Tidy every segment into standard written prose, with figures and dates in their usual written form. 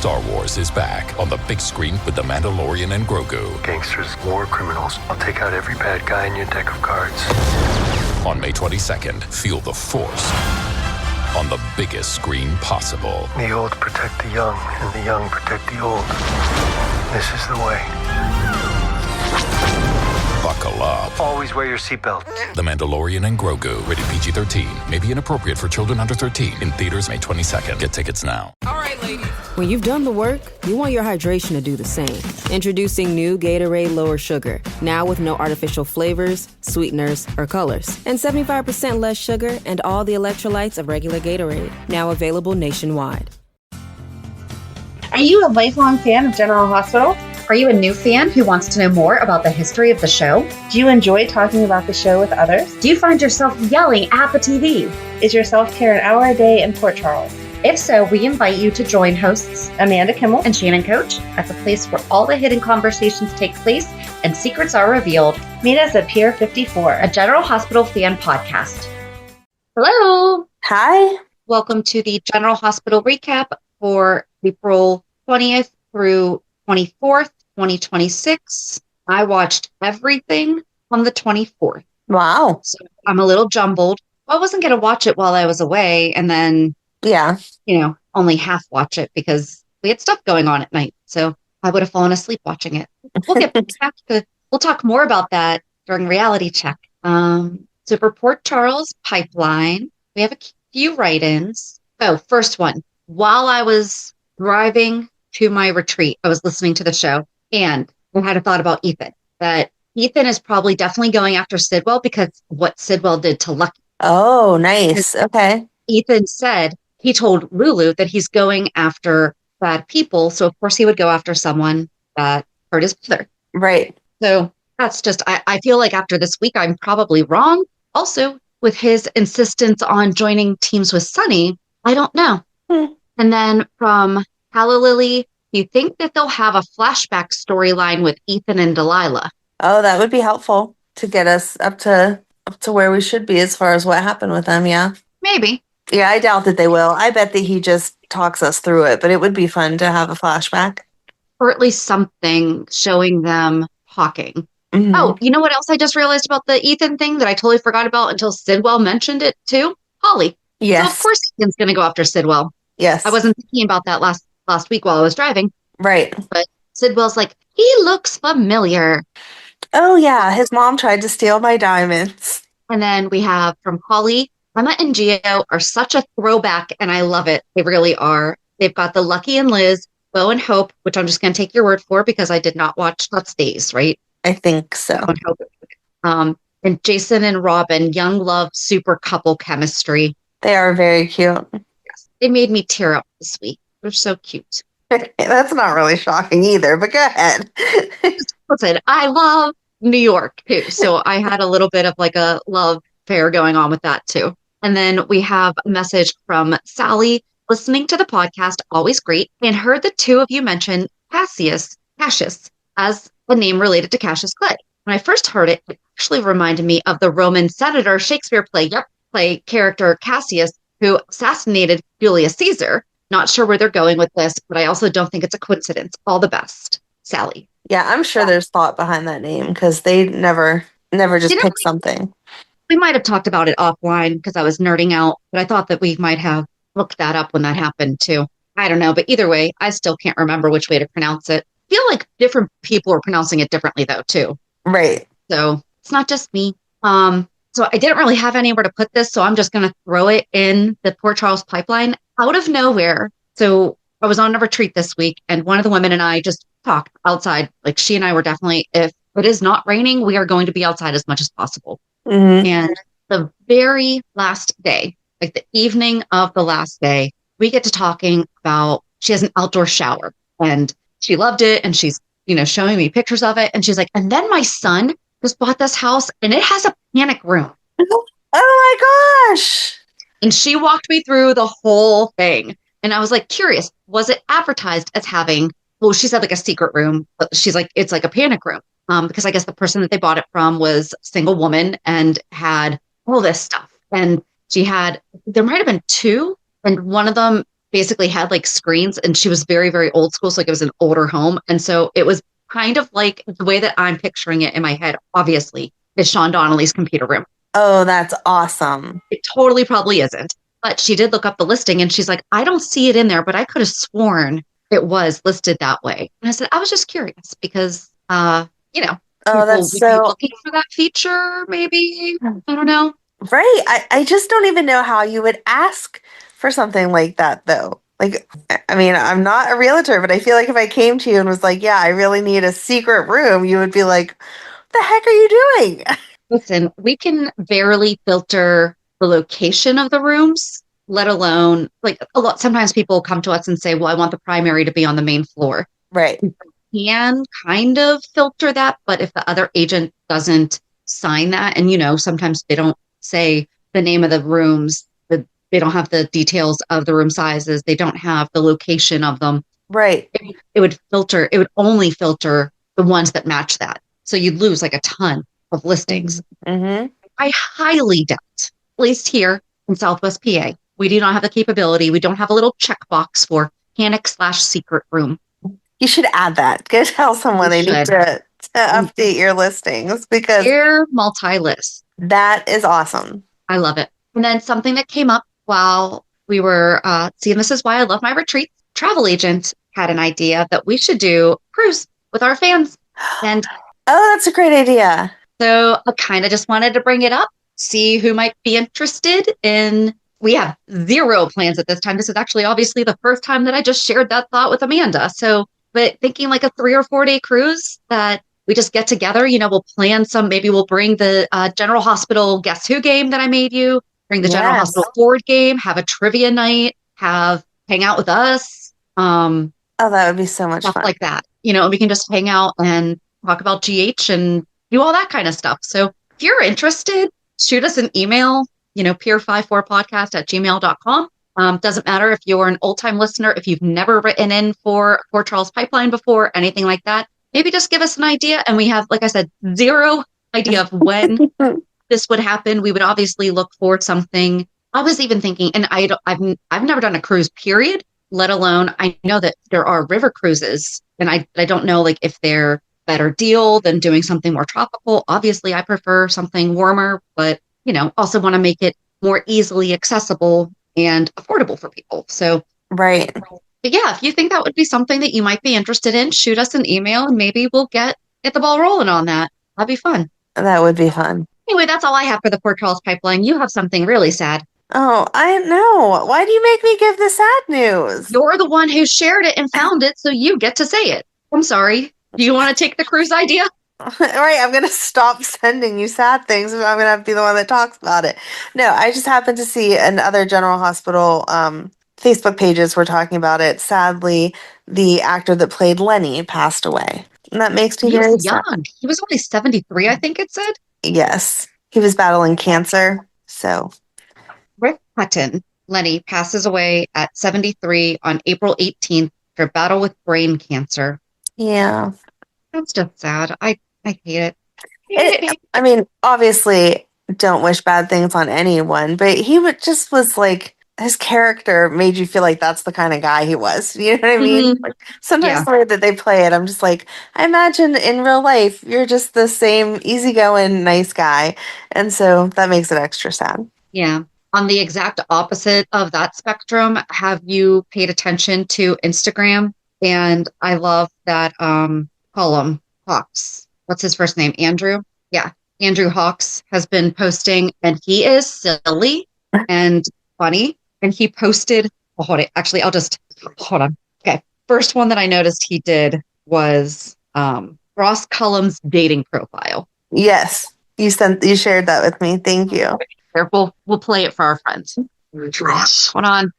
Star Wars is back on the big screen with The Mandalorian and Grogu. Gangsters, war criminals. I'll take out every bad guy in your deck of cards. On May 22nd, feel the Force on the biggest screen possible. The old protect the young, and the young protect the old. This is the way. Buckle up. Always wear your seatbelt. The Mandalorian and Grogu. Rated PG-13. May be inappropriate for children under 13. In theaters May 22nd. Get tickets now. All right, ladies. When you've done the work, you want your hydration to do the same. Introducing new Gatorade Lower Sugar. Now with no artificial flavors, sweeteners, or colors. And 75% less sugar and all the electrolytes of regular Gatorade. Now available nationwide. Are you a lifelong fan of General Hospital? Are you a new fan who wants to know more about the history of the show? Do you enjoy talking about the show with others? Do you find yourself yelling at the TV? Is your self-care an hour a day in Port Charles? If so, we invite you to join hosts Amanda Kimmel and Shannon Coach at the place where all the hidden conversations take place and secrets are revealed. Meet us at Pier 54, a General Hospital fan podcast. Hello. Hi. Welcome to the General Hospital recap for April 20th through 24th, 2026. I watched everything on the 24th. Wow. So I'm a little jumbled. I wasn't going to watch it while I was away and then, only half watch it because we had stuff going on at night. So I would have fallen asleep watching it. We'll get back to, we'll talk more about that during reality check. So for Port Charles Pipeline, we have a few write-ins. Oh, first one. While I was driving to my retreat, I was listening to the show and I had a thought about Ethan, that Ethan is probably definitely going after Sidwell because what Sidwell did to Lucky. Oh, nice. Okay. Ethan said he told Lulu that he's going after bad people. So of course he would go after someone that hurt his mother. Right. So that's just, I feel like after this week, I'm probably wrong. Also with his insistence on joining teams with Sonny, I don't know. And then from Lily, do you think that they'll have a flashback storyline with Ethan and Delilah? Oh, that would be helpful to get us up to where we should be as far as what happened with them. Yeah. Maybe. Yeah, I doubt that they will. I bet that he just talks us through it, but it would be fun to have a flashback. Or at least something showing them talking. Mm-hmm. Oh, you know what else I just realized about the Ethan thing that I totally forgot about until Sidwell mentioned it too? Holly. Yes. So of course Ethan's going to go after Sidwell. Yes. I wasn't thinking about that last week while I was driving. Right. But Sidwell's like, he looks familiar. Oh, yeah. His mom tried to steal my diamonds. And then we have from Holly, Emma and Gio are such a throwback, and I love it. They really are. They've got the Lucky and Liz, Bo and Hope, which I'm just going to take your word for because I did not watch Let's Days, right? I think so. Bo and Hope. And Jason and Robin, young love, super couple chemistry. They are very cute. Yes. They made me tear up this week. They're so cute. That's not really shocking either, but go ahead. Listen, I love New York too. So I had a little bit of like a love affair going on with that too. And then we have a message from Sally, listening to the podcast, always great, and heard the two of you mention Cassius as a name related to Cassius Clay. When I first heard it, it actually reminded me of the Roman senator Shakespeare play character Cassius, who assassinated Julius Caesar. Not sure where they're going with this, but I also don't think it's a coincidence. All the best, Sally. Yeah, I'm sure there's thought behind that name because they never just pick something. We might have talked about it offline because I was nerding out, but I thought that we might have looked that up when that happened too. I don't know, but either way, I still can't remember which way to pronounce it. I feel like different people are pronouncing it differently though too. Right. So it's not just me. So I didn't really have anywhere to put this, so I'm just going to throw it in the Port Charles Pipeline out of nowhere. So I was on a retreat this week, and one of the women and I just talked outside. Like she and I were definitely, if it is not raining, we are going to be outside as much as possible. Mm-hmm. And the very last day, like the evening of the last day, we get to talking about, she has an outdoor shower and she loved it. And she's, showing me pictures of it. And she's like, and then my son just bought this house and it has a panic room. Oh my gosh. And she walked me through the whole thing. And I was like, curious, was it advertised as having, well, she said like a secret room, but she's like, it's like a panic room. Because I guess the person that they bought it from was a single woman and had all this stuff. And she had, there might've been two, and one of them basically had like screens, and she was very, very old school. So like it was an older home. And so it was kind of like the way that I'm picturing it in my head, obviously, is Sean Donnelly's computer room. Oh, that's awesome. It totally probably isn't. But she did look up the listing and she's like, I don't see it in there, but I could have sworn it was listed that way. And I said, I was just curious because, you know, Oh, people that's would be so looking for that feature, maybe. I don't know. right. I just don't even know how you would ask for something like that, though. Like, I mean, I'm not a realtor, but I feel like if I came to you and was like, yeah, I really need a secret room, you would be like, what the heck are you doing? Listen, we can barely filter the location of the rooms, let alone like a lot. Sometimes people come to us and say, well, I want the primary to be on the main floor. Right. We can kind of filter that, but if the other agent doesn't sign that, and sometimes they don't say the name of the rooms, they don't have the details of the room sizes, they don't have the location of them. Right. It would only filter the ones that match that. So you'd lose like a ton of listings. Mm-hmm. I highly doubt, at least here in Southwest PA, we do not have the capability. We don't have a little checkbox for panic/secret room. You should add that. Go tell someone they need to update your listings because They're multi-list. that is awesome. I love it. And then something that came up while we were seeing This Is Why I Love My Retreats, travel agent had an idea that we should do a cruise with our fans. And Oh, that's a great idea. so I kind of just wanted to bring it up, see who might be interested in. We have zero plans at this time. This is actually obviously the first time that I just shared that thought with Amanda. So, but thinking like a 3 or 4 day cruise that we just get together, we'll plan maybe we'll bring the General Hospital Guess Who game that I made you, bring the General Hospital board game, have a trivia night, hang out with us. Oh, that would be so much Stuff fun. like that. We can just hang out and talk about GH and do all that kind of stuff. So if you're interested, shoot us an email, peer54podcast@gmail.com. Doesn't matter if you're an old-time listener, if you've never written in for Port Charles Pipeline before, anything like that, maybe just give us an idea. And we have, like I said, zero idea of when this would happen. We would obviously look for something. I was even thinking, and I've never done a cruise, period, let alone I know that there are river cruises, and I don't know like if they're better deal than doing something more tropical. Obviously, I prefer something warmer, but also want to make it more easily accessible and affordable for people. So, Right. But yeah, if you think that would be something that you might be interested in, shoot us an email and maybe we'll get the ball rolling on that. That'd be fun. That would be fun. Anyway, that's all I have for the Port Charles Pipeline. You have something really sad. Oh, I know. Why do you make me give the sad news? You're the one who shared it and found it, so you get to say it. I'm sorry. Do you want to take the cruise idea? All right, I'm going to stop sending you sad things. I'm going to have to be the one that talks about it. No, I just happened to see another General Hospital Facebook pages were talking about it. Sadly, the actor that played Lenny passed away. And that makes me very sad. Young. He was only 73, I think it said. Yes, he was battling cancer. So, Rick Hutton, Lenny, passes away at 73 on April 18th after a battle with brain cancer. yeah. That's just sad. I hate it. I mean, obviously, don't wish bad things on anyone, but he just was like, his character made you feel like that's the kind of guy he was. You know what I mean? Like, sometimes the way that they play it, I'm just like, I imagine in real life, you're just the same easygoing, nice guy. And so that makes it extra sad. Yeah. On the exact opposite of that spectrum, have you paid attention to Instagram? And I love that column, Hawks. What's his first name? Andrew? Yeah. Andrew Hawks has been posting, and he is silly and funny. And he posted, hold on. Okay. First one that I noticed he did was Ross Cullum's dating profile. Yes. You shared that with me. Thank you. Here, we'll play it for our friends. It's Ross. Hold on.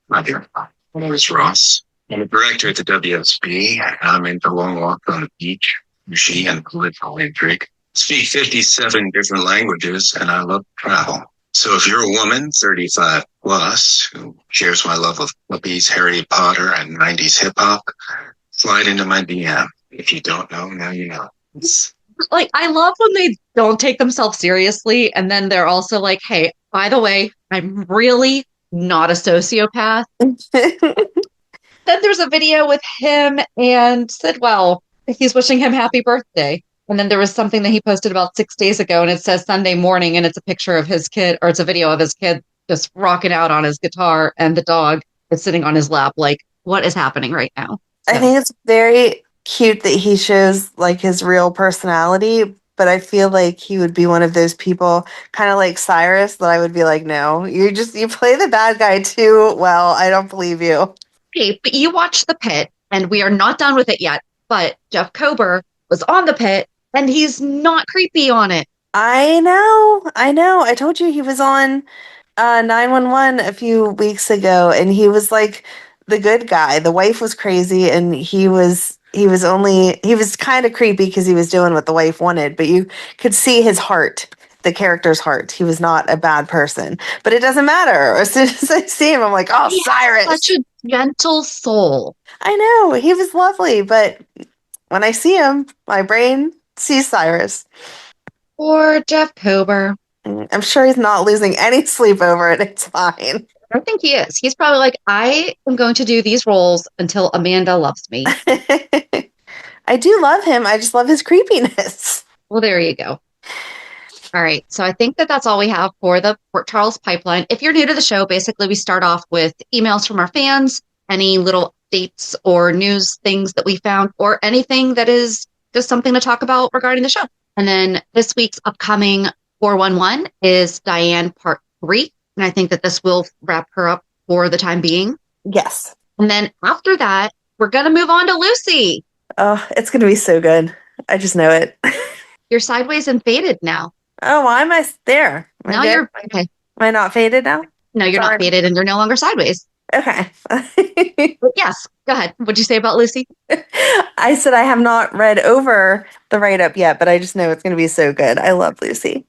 My dear. My name is Ross. I'm a director at the WSB. I'm into long walk on the beach, machine, and political intrigue. Speak 57 different languages, and I love travel. So if you're a woman, 35 plus, who shares my love of puppies, Harry Potter, and 90s hip hop, slide into my DM. If you don't know, now you know. Like, I love when they don't take themselves seriously, and then they're also like, hey, by the way, I'm really, not a sociopath. Then there's a video with him and Sidwell. He's wishing him happy birthday. And then there was something that he posted about 6 days ago, and it says Sunday morning, and it's a picture of his kid, or it's a video of his kid just rocking out on his guitar, and the dog is sitting on his lap. Like, what is happening right now? So. I think it's very cute that he shows like his real personality, but I feel like he would be one of those people, kind of like Cyrus, that I would be like, no, you play the bad guy too well. I don't believe you. Okay, but you watched The Pit, and we are not done with it yet, but Jeff Kober was on The Pit, and he's not creepy on it. I know. I told you he was on 911 a few weeks ago, and he was like the good guy. The wife was crazy, and he was kind of creepy because he was doing what the wife wanted, but you could see his heart, the character's heart. He was not a bad person, but it doesn't matter. As soon as I see him, I'm like, oh, Cyrus. Such a gentle soul. I know. He was lovely, but when I see him, my brain sees Cyrus. Or Jeff Kober. I'm sure he's not losing any sleep over it. It's fine. I don't think he is. He's probably like, I am going to do these roles until Amanda loves me. I do love him. I just love his creepiness. Well, there you go. All right. So I think that that's all we have for the Port Charles pipeline. If you're new to the show, basically we start off with emails from our fans, any little updates or news things that we found, or anything that is just something to talk about regarding the show. And then this week's upcoming 411 is Diane Part 3. And I think that this will wrap her up for the time being. Yes. And then after that, we're going to move on to Lucy. Oh, it's going to be so good. I just know it. You're sideways and faded now. Oh, why am I there? Now you're okay. Am I not faded now? No, you're not faded, and you're no longer sideways. Okay. But yes, go ahead. What'd you say about Lucy? I said I have not read over the write-up yet, but I just know it's going to be so good. I love Lucy.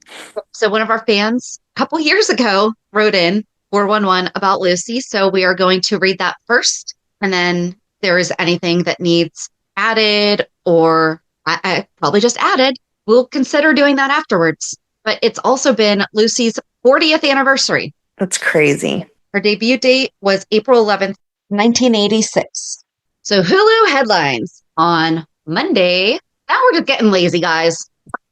So one of our fans a couple years ago wrote in 411 about Lucy. So we are going to read that first. And then if there is anything that needs added, or I probably just added, we'll consider doing that afterwards. But it's also been Lucy's 40th anniversary. That's crazy. Her debut date was April 11th, 1986. So Hulu headlines on Monday. Now we're just getting lazy, guys.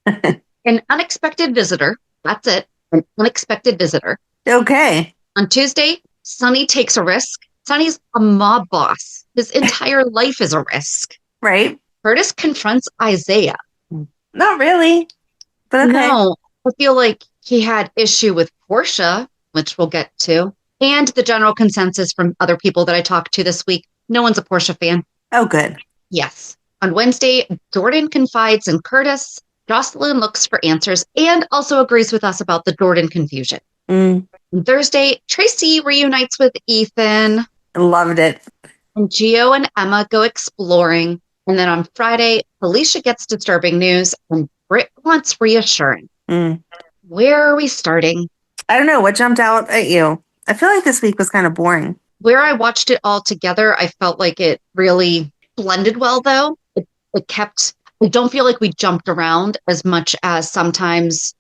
An unexpected visitor. That's it. An unexpected visitor. Okay. On Tuesday, Sonny takes a risk. Sonny's a mob boss. His entire life is a risk. Right. Curtis confronts Isaiah. Not really. But okay. No, I feel like he had issue with Portia, which we'll get to. And the general consensus from other people that I talked to this week, no one's a Portia fan. Oh, good. Yes. On Wednesday, Jordan confides in Curtis. Jocelyn looks for answers and also agrees with us about the Jordan confusion. On Thursday, Tracy reunites with Ethan. Loved it. And Gio and Emma go exploring. And then on Friday, Alicia gets disturbing news and Britt wants reassuring. Where are we starting? I don't know. What jumped out at you? I feel like this week was kind of boring. Where I watched it all together, I felt like it really blended well, though. It kept, I don't feel like we jumped around as much as sometimes,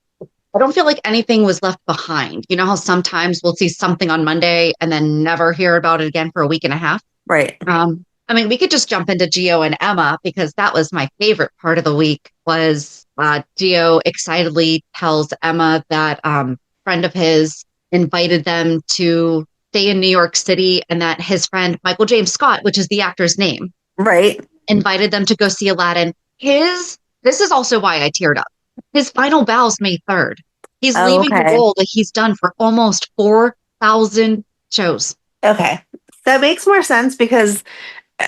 I don't feel like anything was left behind. You know how sometimes we'll see something on Monday and then never hear about it again for a week and a half? Right. I mean, we could just jump into Gio and Emma, because that was my favorite part of the week. Was Gio excitedly tells Emma that a friend of his invited them to stay in New York City, and that his friend Michael James Scott, which is the actor's name, right, invited them to go see Aladdin. This is also why I teared up. His final bow's May 3rd. He's leaving the role that he's done for almost 4,000 shows. Okay. That makes more sense, because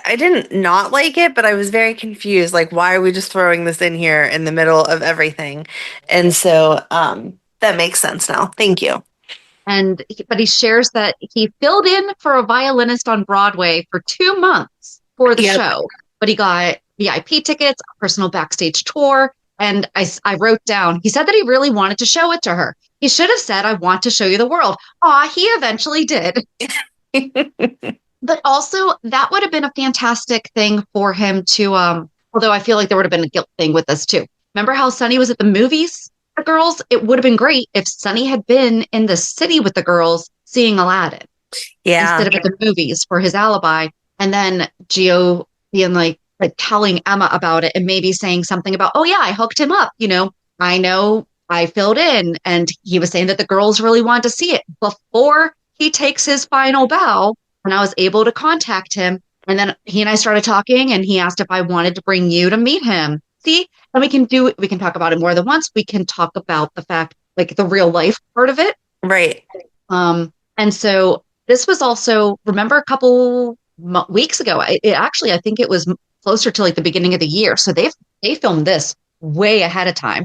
I didn't not like it, but I was very confused. Like, why are we just throwing this in here in the middle of everything? And so that makes sense now. Thank you. But he shares that he filled in for a violinist on Broadway for 2 months for the show. But he got VIP tickets, a personal backstage tour. And I wrote down, he said that he really wanted to show it to her. He should have said, I want to show you the world. He eventually did. But also, that would have been a fantastic thing for him to, although I feel like there would have been a guilt thing with this too. Remember how Sonny was at the movies, the girls? It would have been great if Sonny had been in the city with the girls seeing Aladdin. Yeah. instead of at the movies for his alibi. And then Gio being like telling Emma about it and maybe saying something about, oh yeah, I hooked him up. I know I filled in. And he was saying that the girls really wanted to see it before he takes his final bow. And I was able to contact him. And then he and I started talking and he asked if I wanted to bring you to meet him. See, and we can talk about it more than once. We can talk about the fact, like the real life part of it. Right. And so this was also, remember a couple weeks ago, I think it was closer to like the beginning of the year. So they filmed this way ahead of time.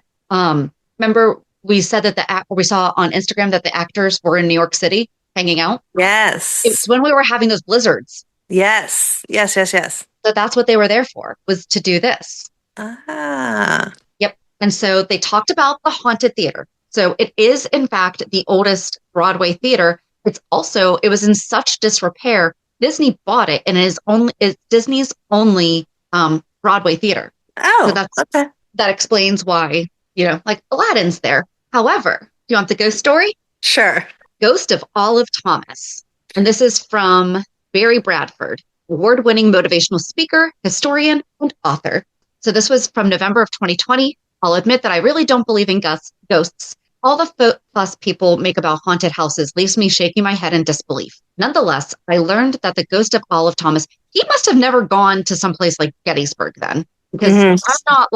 Remember we said that we saw on Instagram that the actors were in New York City hanging out? Yes. It's when we were having those blizzards. Yes. So that's what they were there for, was to do this. Ah. Yep. And so they talked about the Haunted Theater. So it is, in fact, the oldest Broadway theater. It was in such disrepair. Disney bought it and it's Disney's only Broadway theater. Oh, so that explains why, like Aladdin's there. However, do you want the ghost story? Sure. Ghost of Olive Thomas. And this is from Barry Bradford, award-winning motivational speaker, historian, and author. So this was from November of 2020. I'll admit that I really don't believe in ghosts. All the fuss people make about haunted houses leaves me shaking my head in disbelief. Nonetheless, I learned that the ghost of Olive Thomas, he must have never gone to someplace like Gettysburg then. Because I'm not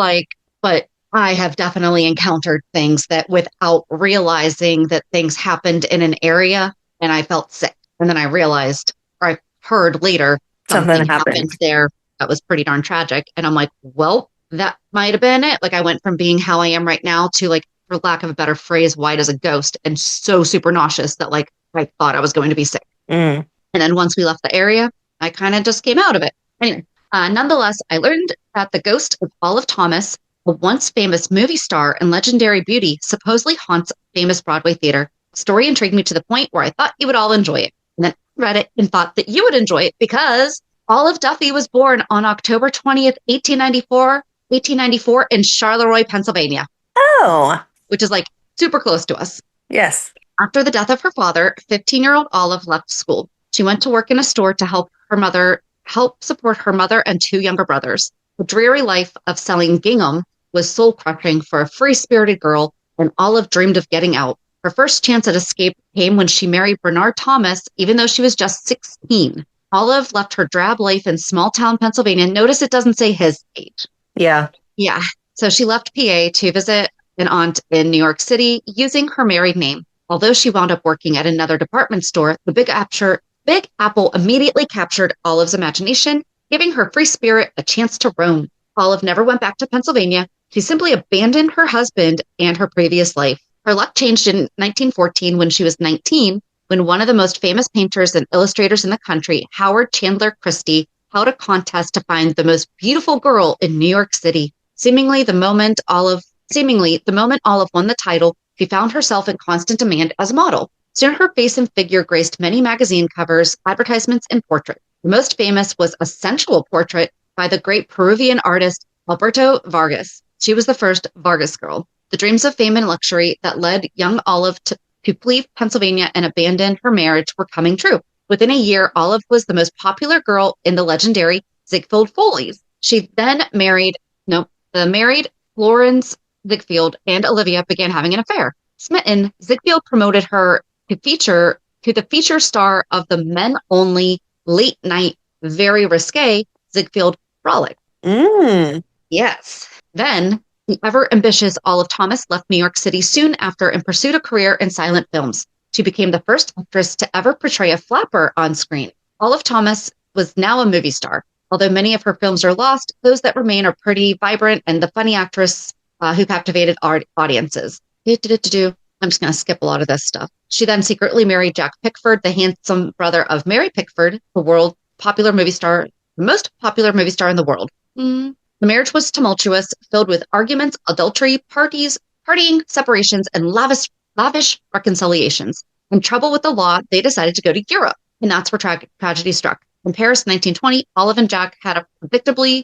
but I have definitely encountered things that without realizing that things happened in an area and I felt sick. And then I realized, or I heard later, something happened there that was pretty darn tragic. And I'm like, well, that might have been it. Like I went from being how I am right now to like, for lack of a better phrase, white as a ghost and so super nauseous that like I thought I was going to be sick. And then once we left the area, I kind of just came out of it. Anyway, nonetheless, I learned that the ghost of Olive Thomas, a once famous movie star and legendary beauty, supposedly haunts famous Broadway theater. The story intrigued me to the point where I thought you would all enjoy it. And then I read it and thought that you would enjoy it because Olive Duffy was born on October 20th, 1894 in Charleroi, Pennsylvania. Oh. Which is like super close to us. Yes. After the death of her father, 15-year-old Olive left school. She went to work in a store to help support her mother and two younger brothers. The dreary life of selling gingham was soul-crushing for a free-spirited girl, and Olive dreamed of getting out. Her first chance at escape came when she married Bernard Thomas, even though she was just 16. Olive left her drab life in small-town Pennsylvania. Notice it doesn't say his age. Yeah. Yeah. So she left PA to visit an aunt in New York City using her married name. Although she wound up working at another department store, the Big Apple immediately captured Olive's imagination, giving her free spirit a chance to roam. Olive never went back to Pennsylvania. She simply abandoned her husband and her previous life. Her luck changed in 1914 when she was 19, when one of the most famous painters and illustrators in the country, Howard Chandler Christie, held a contest to find the most beautiful girl in New York City. Seemingly, the moment Olive won the title, she found herself in constant demand as a model. Soon her face and figure graced many magazine covers, advertisements, and portraits. The most famous was a sensual portrait by the great Peruvian artist Alberto Vargas. She was the first Vargas girl. The dreams of fame and luxury that led young Olive to leave Pennsylvania and abandon her marriage were coming true. Within a year, Olive was the most popular girl in the legendary Ziegfeld Follies. She then married Florence Ziegfeld, and Olivia began having an affair. Smitten, Ziegfeld promoted her to the feature star of the men-only late-night, very risque Ziegfeld Frolic. Yes. Then, the ever-ambitious Olive Thomas left New York City soon after and pursued a career in silent films. She became the first actress to ever portray a flapper on screen. Olive Thomas was now a movie star. Although many of her films are lost, those that remain are pretty vibrant and the funny actress who captivated audiences. I'm just going to skip a lot of this stuff. She then secretly married Jack Pickford, the handsome brother of Mary Pickford, the most popular movie star in the world. The marriage was tumultuous, filled with arguments, adultery, partying, separations, and lavish reconciliations. In trouble with the law, they decided to go to Europe, and that's where tragedy struck. In Paris, 1920, Olive and Jack had predictably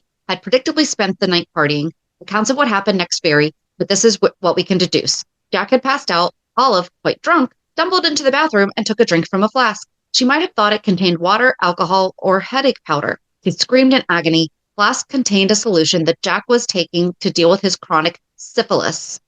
spent the night partying. Accounts of what happened next vary, but this is what we can deduce. Jack had passed out. Olive, quite drunk, stumbled into the bathroom and took a drink from a flask. She might have thought it contained water, alcohol, or headache powder. She screamed in agony. Flask contained a solution that Jack was taking to deal with his chronic syphilis.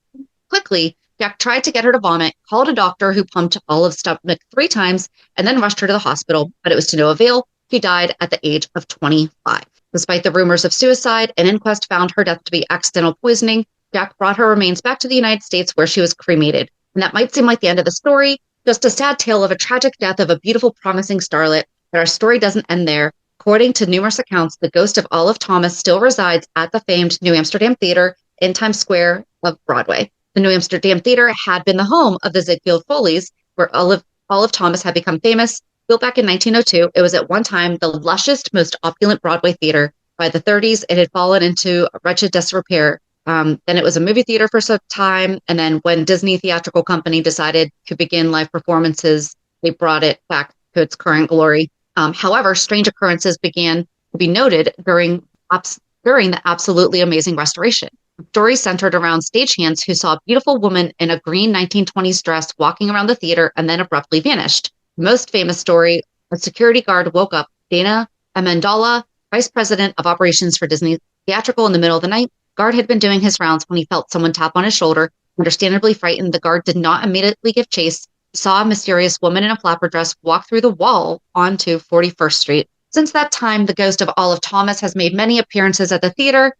Quickly, Jack tried to get her to vomit, called a doctor who pumped Olive's stomach 3 times, and then rushed her to the hospital, but it was to no avail. She died at the age of 25. Despite the rumors of suicide, an inquest found her death to be accidental poisoning. Jack brought her remains back to the United States where she was cremated. And that might seem like the end of the story, just a sad tale of a tragic death of a beautiful, promising starlet. But our story doesn't end there. According to numerous accounts, the ghost of Olive Thomas still resides at the famed New Amsterdam Theater in Times Square of Broadway. The New Amsterdam Theater had been the home of the Ziegfeld Follies, where Olive Thomas had become famous. Built back in 1902, it was at one time the lushest, most opulent Broadway theater. By the 30s, it had fallen into wretched disrepair. Then it was a movie theater for some time, and then when Disney Theatrical Company decided to begin live performances, they brought it back to its current glory. However, strange occurrences began to be noted during the absolutely amazing restoration. Stories centered around stagehands who saw a beautiful woman in a green 1920s dress walking around the theater and then abruptly vanished. The most famous story, a security guard woke up Dana Amendola, vice president of operations for Disney Theatrical, in the middle of the night. Guard had been doing his rounds when he felt someone tap on his shoulder. Understandably frightened, the guard did not immediately give chase. He saw a mysterious woman in a flapper dress walk through the wall onto 41st Street. Since that time, the ghost of Olive Thomas has made many appearances at the theater.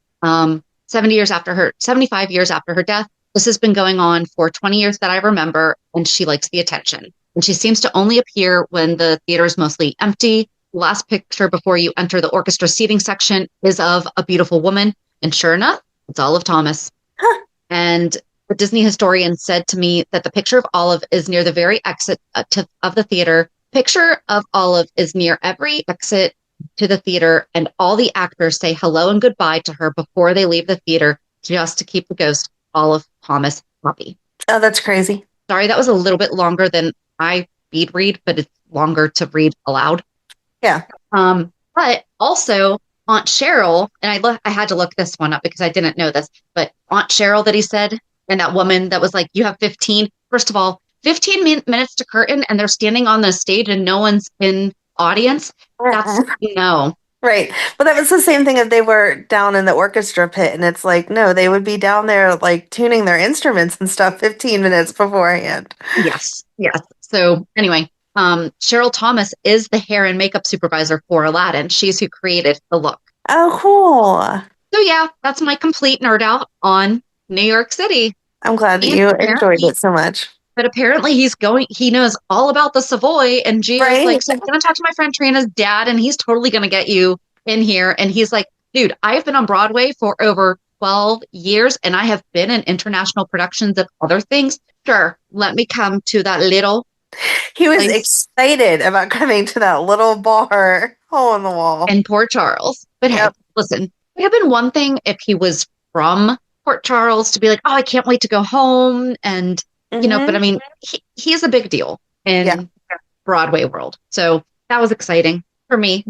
75 years after her death. This has been going on for 20 years that I remember, and she likes the attention. And she seems to only appear when the theater is mostly empty. The last picture before you enter the orchestra seating section is of a beautiful woman. And sure enough, it's Olive Thomas. Huh. And the Disney historian said to me that the picture of Olive is near the very exit of the theater. Picture of Olive is near every exit to the theater, and all the actors say hello and goodbye to her before they leave the theater, just to keep the ghost Olive Thomas happy. Oh, that's crazy. Sorry, that was a little bit longer than I speed read, but it's longer to read aloud. Yeah. But also Aunt Cheryl, and I had to look this one up because I didn't know this, but Aunt Cheryl that he said, and that woman that was like, you have 15. First of all, 15 minutes to curtain, and they're standing on the stage and no one's in audience. That's no. Right. But that was the same thing if they were down in the orchestra pit, and it's like, no, they would be down there like tuning their instruments and stuff 15 minutes beforehand. Yes. So anyway, Cheryl Thomas is the hair and makeup supervisor for Aladdin. She's who created the look. Oh, cool. So yeah, that's my complete nerd out on New York City. I'm glad that you enjoyed it so much. But apparently he knows all about the Savoy, and Gio's Right. like, so I'm going to talk to my friend Trina's dad, and he's totally going to get you in here. And he's like, dude, I've been on Broadway for over 12 years, and I have been in international productions of other things. Sure, let me come to that little He was place excited about coming to that little bar hole in the wall. in Port Charles. But Yep. hey, listen, it would have been one thing if he was from Port Charles to be like, oh, I can't wait to go home. And, you know, but I mean, he's a big deal in Broadway world. So that was exciting for me.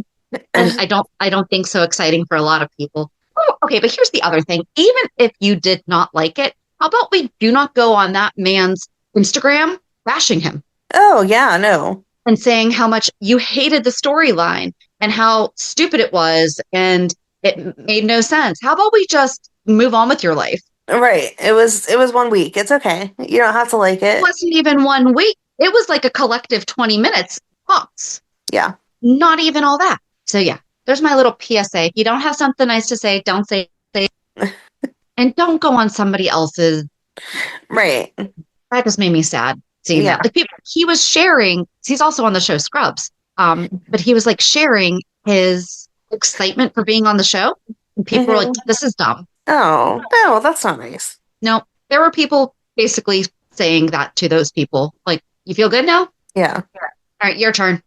And I don't think so exciting for a lot of people. Oh, okay, but here's the other thing. Even if you did not like it, how about we do not go on that man's Instagram bashing him Oh, yeah, no. and saying how much you hated the storyline and how stupid it was and it made no sense. How about we just move on with your life? Right. It was 1 week. It's okay. You don't have to like It it. wasn't even 1 week. It was like a collective 20 minutes tops. Yeah. Not even all that. So yeah, there's my little PSA. If you don't have something nice to say, don't say and don't go on somebody else's. Right. That just made me sad seeing Yeah. that. Like he was sharing, he's also on the show Scrubs. But he was like sharing his excitement for being on the show. And people were like, this is dumb. Oh, no, that's not nice. No, there were people basically saying that to those people. Like, you feel good now? Yeah. All right, your turn.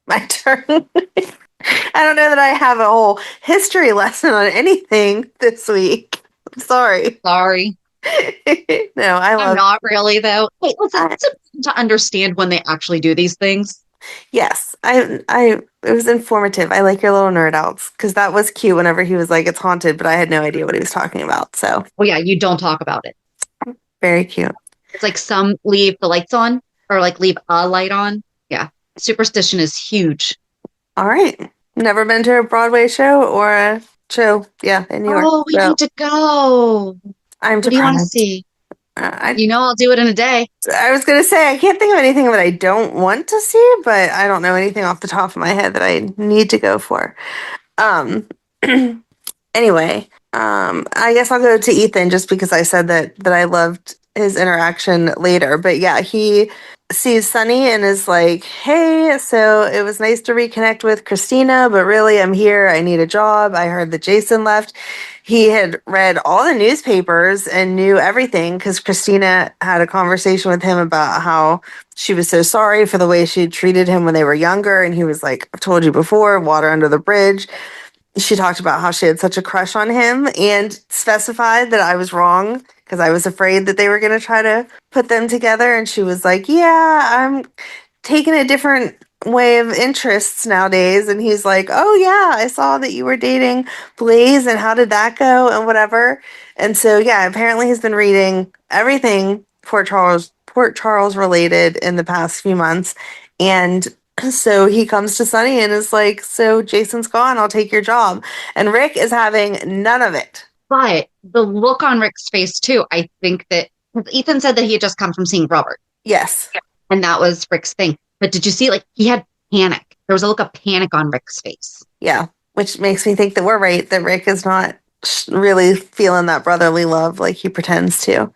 My turn. I don't know that I have a whole history lesson on anything this week. I'm sorry. Sorry. No, I I'm love. not really, though. Hey, listen, it's important to understand when they actually do these things. Yes, it was informative. I like your little nerd outs because that was cute whenever he was like, it's haunted, but I had no idea what he was talking about. So Well, yeah, you don't talk about it. very cute. It's like some leave the lights on or like leave a light on. Yeah. Superstition is huge. All right. Never been to a Broadway show or a show, in New York. Oh, we need to go. I'm What do you want to depressed. see? I I'll do it in a day. was going to say, I can't think of anything that I don't want to see, but I don't know anything off the top of my head that I need to go for. Um, anyway, I guess I'll go to Ethan just because I said that I loved his interaction later. But yeah, he sees Sonny and is like, hey, so it was nice to reconnect with Christina, but really I'm here. I need a job. I heard that Jason left. He had read all the newspapers and knew everything because Christina had a conversation with him about how she was so sorry for the way she treated him when they were younger. And he was like, I've told you before, water under the bridge. She talked about how she had such a crush on him and specified that I was wrong because I was afraid that they were going to try to put them together. And she was like, yeah, I'm taking a different way of interests nowadays. And he's like, oh, yeah, I saw that you were dating Blaze. And how did that go? And whatever. And so, yeah, apparently he's been reading everything Port Charles related in the past few months. And so he comes to Sonny and is like, so Jason's gone, I'll take your job. And Rick is having none of it. But the look on Rick's face, too, I think that Ethan said that he had just come from seeing Robert. Yes. And that was Rick's thing. But did you see, he had panic. There was a look of panic on Rick's face. Yeah, which makes me think that we're right, that Rick is not really feeling that brotherly love like he pretends to.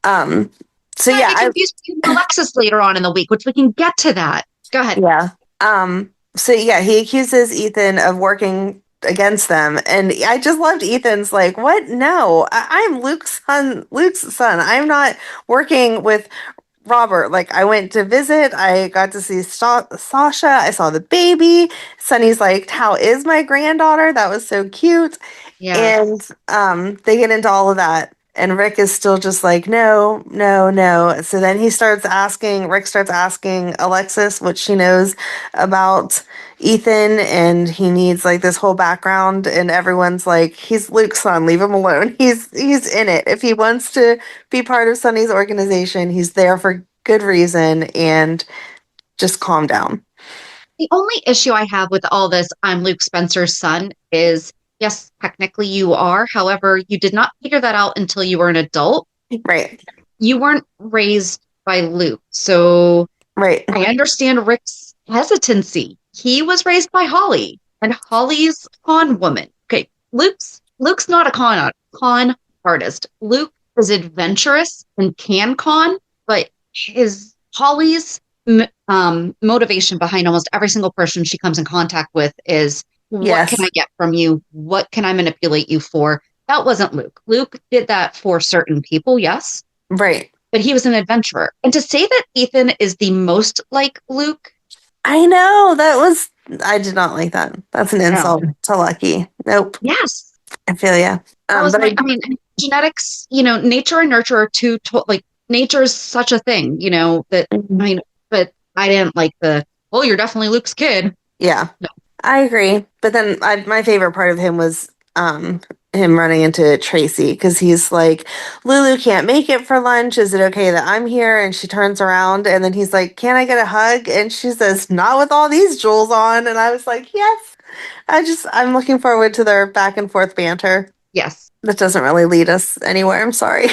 So yeah, I confused Alexis later on in the week, which we can get to that. Go ahead. Yeah. So yeah, he accuses Ethan of working against them, and I just loved Ethan's like, what? No, I'm Luke's son. I'm not working with Robert. Like, I went to visit. I got to see Sasha. I saw the baby. Sonny's like, how is my granddaughter? That was so cute. Yeah. And they get into all of that. And Rick is still just like, no, no, no. So then Rick starts asking Alexis what she knows about Ethan, and he needs this whole background, and everyone's like, he's Luke's son, leave him alone. He's in it. If he wants to be part of Sonny's organization, he's there for good reason, and just calm down. The only issue I have with all this, I'm Luke Spencer's son, is yes, technically you are. However, you did not figure that out until you were an adult. Right. You weren't raised by Luke. So right. I understand Rick's hesitancy. He was raised by Holly, and Holly's a con woman. Okay, Luke's not a con artist. Luke is adventurous and can con, but Holly's motivation behind almost every single person she comes in contact with is, what can I get from you? What can I manipulate you for? That wasn't Luke. Luke did that for certain people, yes. Right. But he was an adventurer. And to say that Ethan is the most like Luke. I know. I did not like that. That's an insult to Lucky. Nope. Yes. I feel ya. Genetics, nature and nurture are two, nature is such a thing, that, but I didn't like you're definitely Luke's kid. Yeah. No. I agree. But then my favorite part of him was him running into Tracy, because he's like, Lulu can't make it for lunch. Is it okay that I'm here? And she turns around, and then he's like, can I get a hug? And she says, not with all these jewels on. And I was like, yes. I'm looking forward to their back and forth banter. Yes. That doesn't really lead us anywhere. I'm sorry.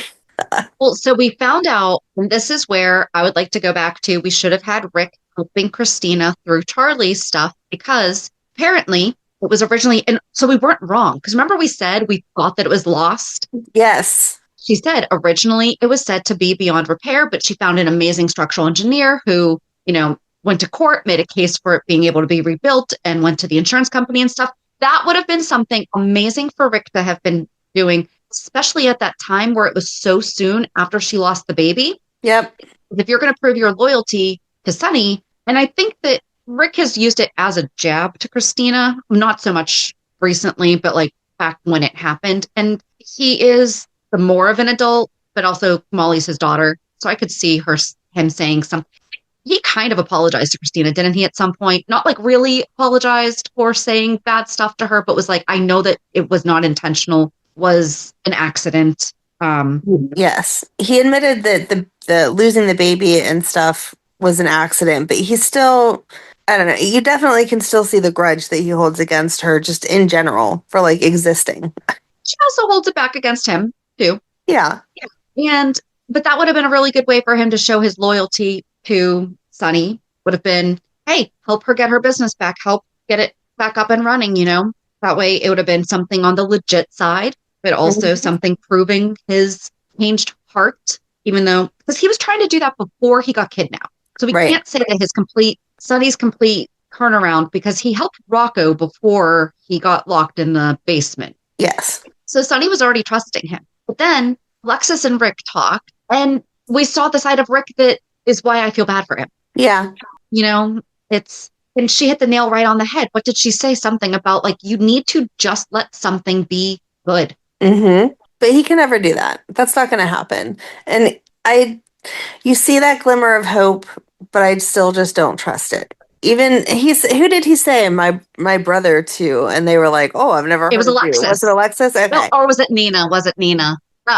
Well, so we found out, and this is where I would like to go back to, we should have had Rick helping Christina through Charlie's stuff, because apparently it was originally, and so we weren't wrong, because remember we said we thought that it was lost? Yes. She said originally it was said to be beyond repair, but she found an amazing structural engineer who, went to court, made a case for it being able to be rebuilt, and went to the insurance company and stuff. That would have been something amazing for Rick to have been doing, especially at that time where it was so soon after she lost the baby. Yep. If you're going to prove your loyalty to Sonny, and I think that Rick has used it as a jab to Christina, not so much recently, but back when it happened. And he is the more of an adult, but also Molly's his daughter. So I could see him saying something. He kind of apologized to Christina, didn't he, at some point? Not really apologized for saying bad stuff to her, but was like, I know that it was not intentional, was an accident. Yes. He admitted that the losing the baby and stuff was an accident, but he's still, I don't know, you definitely can still see the grudge that he holds against her just in general for like existing. She also holds it back against him too. Yeah. But that would have been a really good way for him to show his loyalty to Sonny. Would have been, hey, help her get her business back, help get it back up and running, That way it would have been something on the legit side, but also something proving his changed heart, even though, because he was trying to do that before he got kidnapped. So we can't say that Sonny's complete turnaround, because he helped Rocco before he got locked in the basement. Yes. So Sonny was already trusting him. But then Alexis and Ric talked, and we saw the side of Ric that is why I feel bad for him. Yeah. And she hit the nail right on the head. What did she say? Something about like, you need to just let something be good. Mm-hmm. But he can never do that. That's not going to happen. And you see that glimmer of hope, but I still just don't trust it. Even who did he say? My brother too. And they were like, oh, I've never heard it was of Alexis. You. Was it Alexis? Okay. Well, or was it Nina?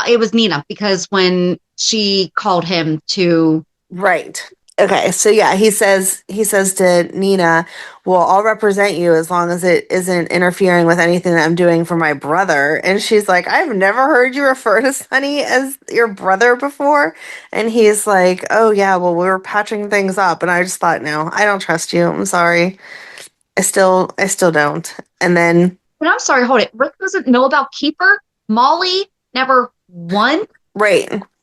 It was Nina, because when she called him to. Right. Okay. So yeah, he says to Nina, well, I'll represent you as long as it isn't interfering with anything that I'm doing for my brother. And she's like, I've never heard you refer to Sonny as your brother before. And he's like, oh yeah, well, we were patching things up. And I just thought, no, I don't trust you. I'm sorry. I still don't. And then. But I'm sorry, hold it. Ric doesn't know about Keeper. Molly never once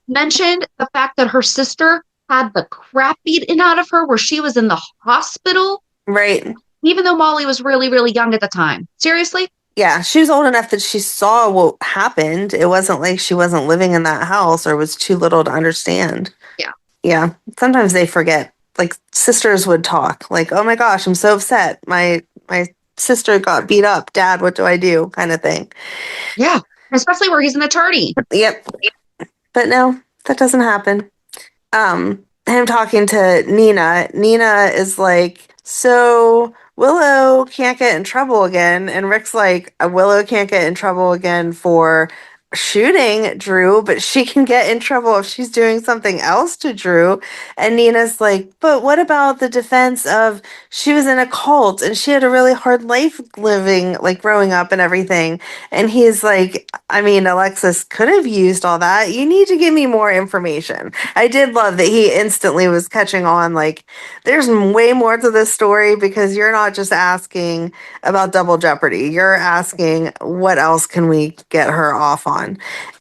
mentioned the fact that her sister had the crap beaten out of her where she was in the hospital. Right. Even though Molly was really, really young at the time. Seriously? Yeah, she was old enough that she saw what happened. It wasn't like she wasn't living in that house or was too little to understand. Yeah. Yeah. Sometimes they forget. Like sisters would talk like, oh my gosh, I'm so upset. My sister got beat up. Dad, what do I do? Kind of thing. Yeah. Especially where he's an attorney. Yep. But no, that doesn't happen. Him talking to Nina is like, so Willow can't get in trouble again. And Ric's like, Willow can't get in trouble again for shooting Drew, but she can get in trouble if she's doing something else to Drew. And Nina's like, but what about the defense of she was in a cult and she had a really hard life living, like growing up and everything. And he's like, I mean, Alexis could have used all that. You need to give me more information. I did love that he instantly was catching on, like, there's way more to this story because you're not just asking about Double Jeopardy. You're asking what else can we get her off on?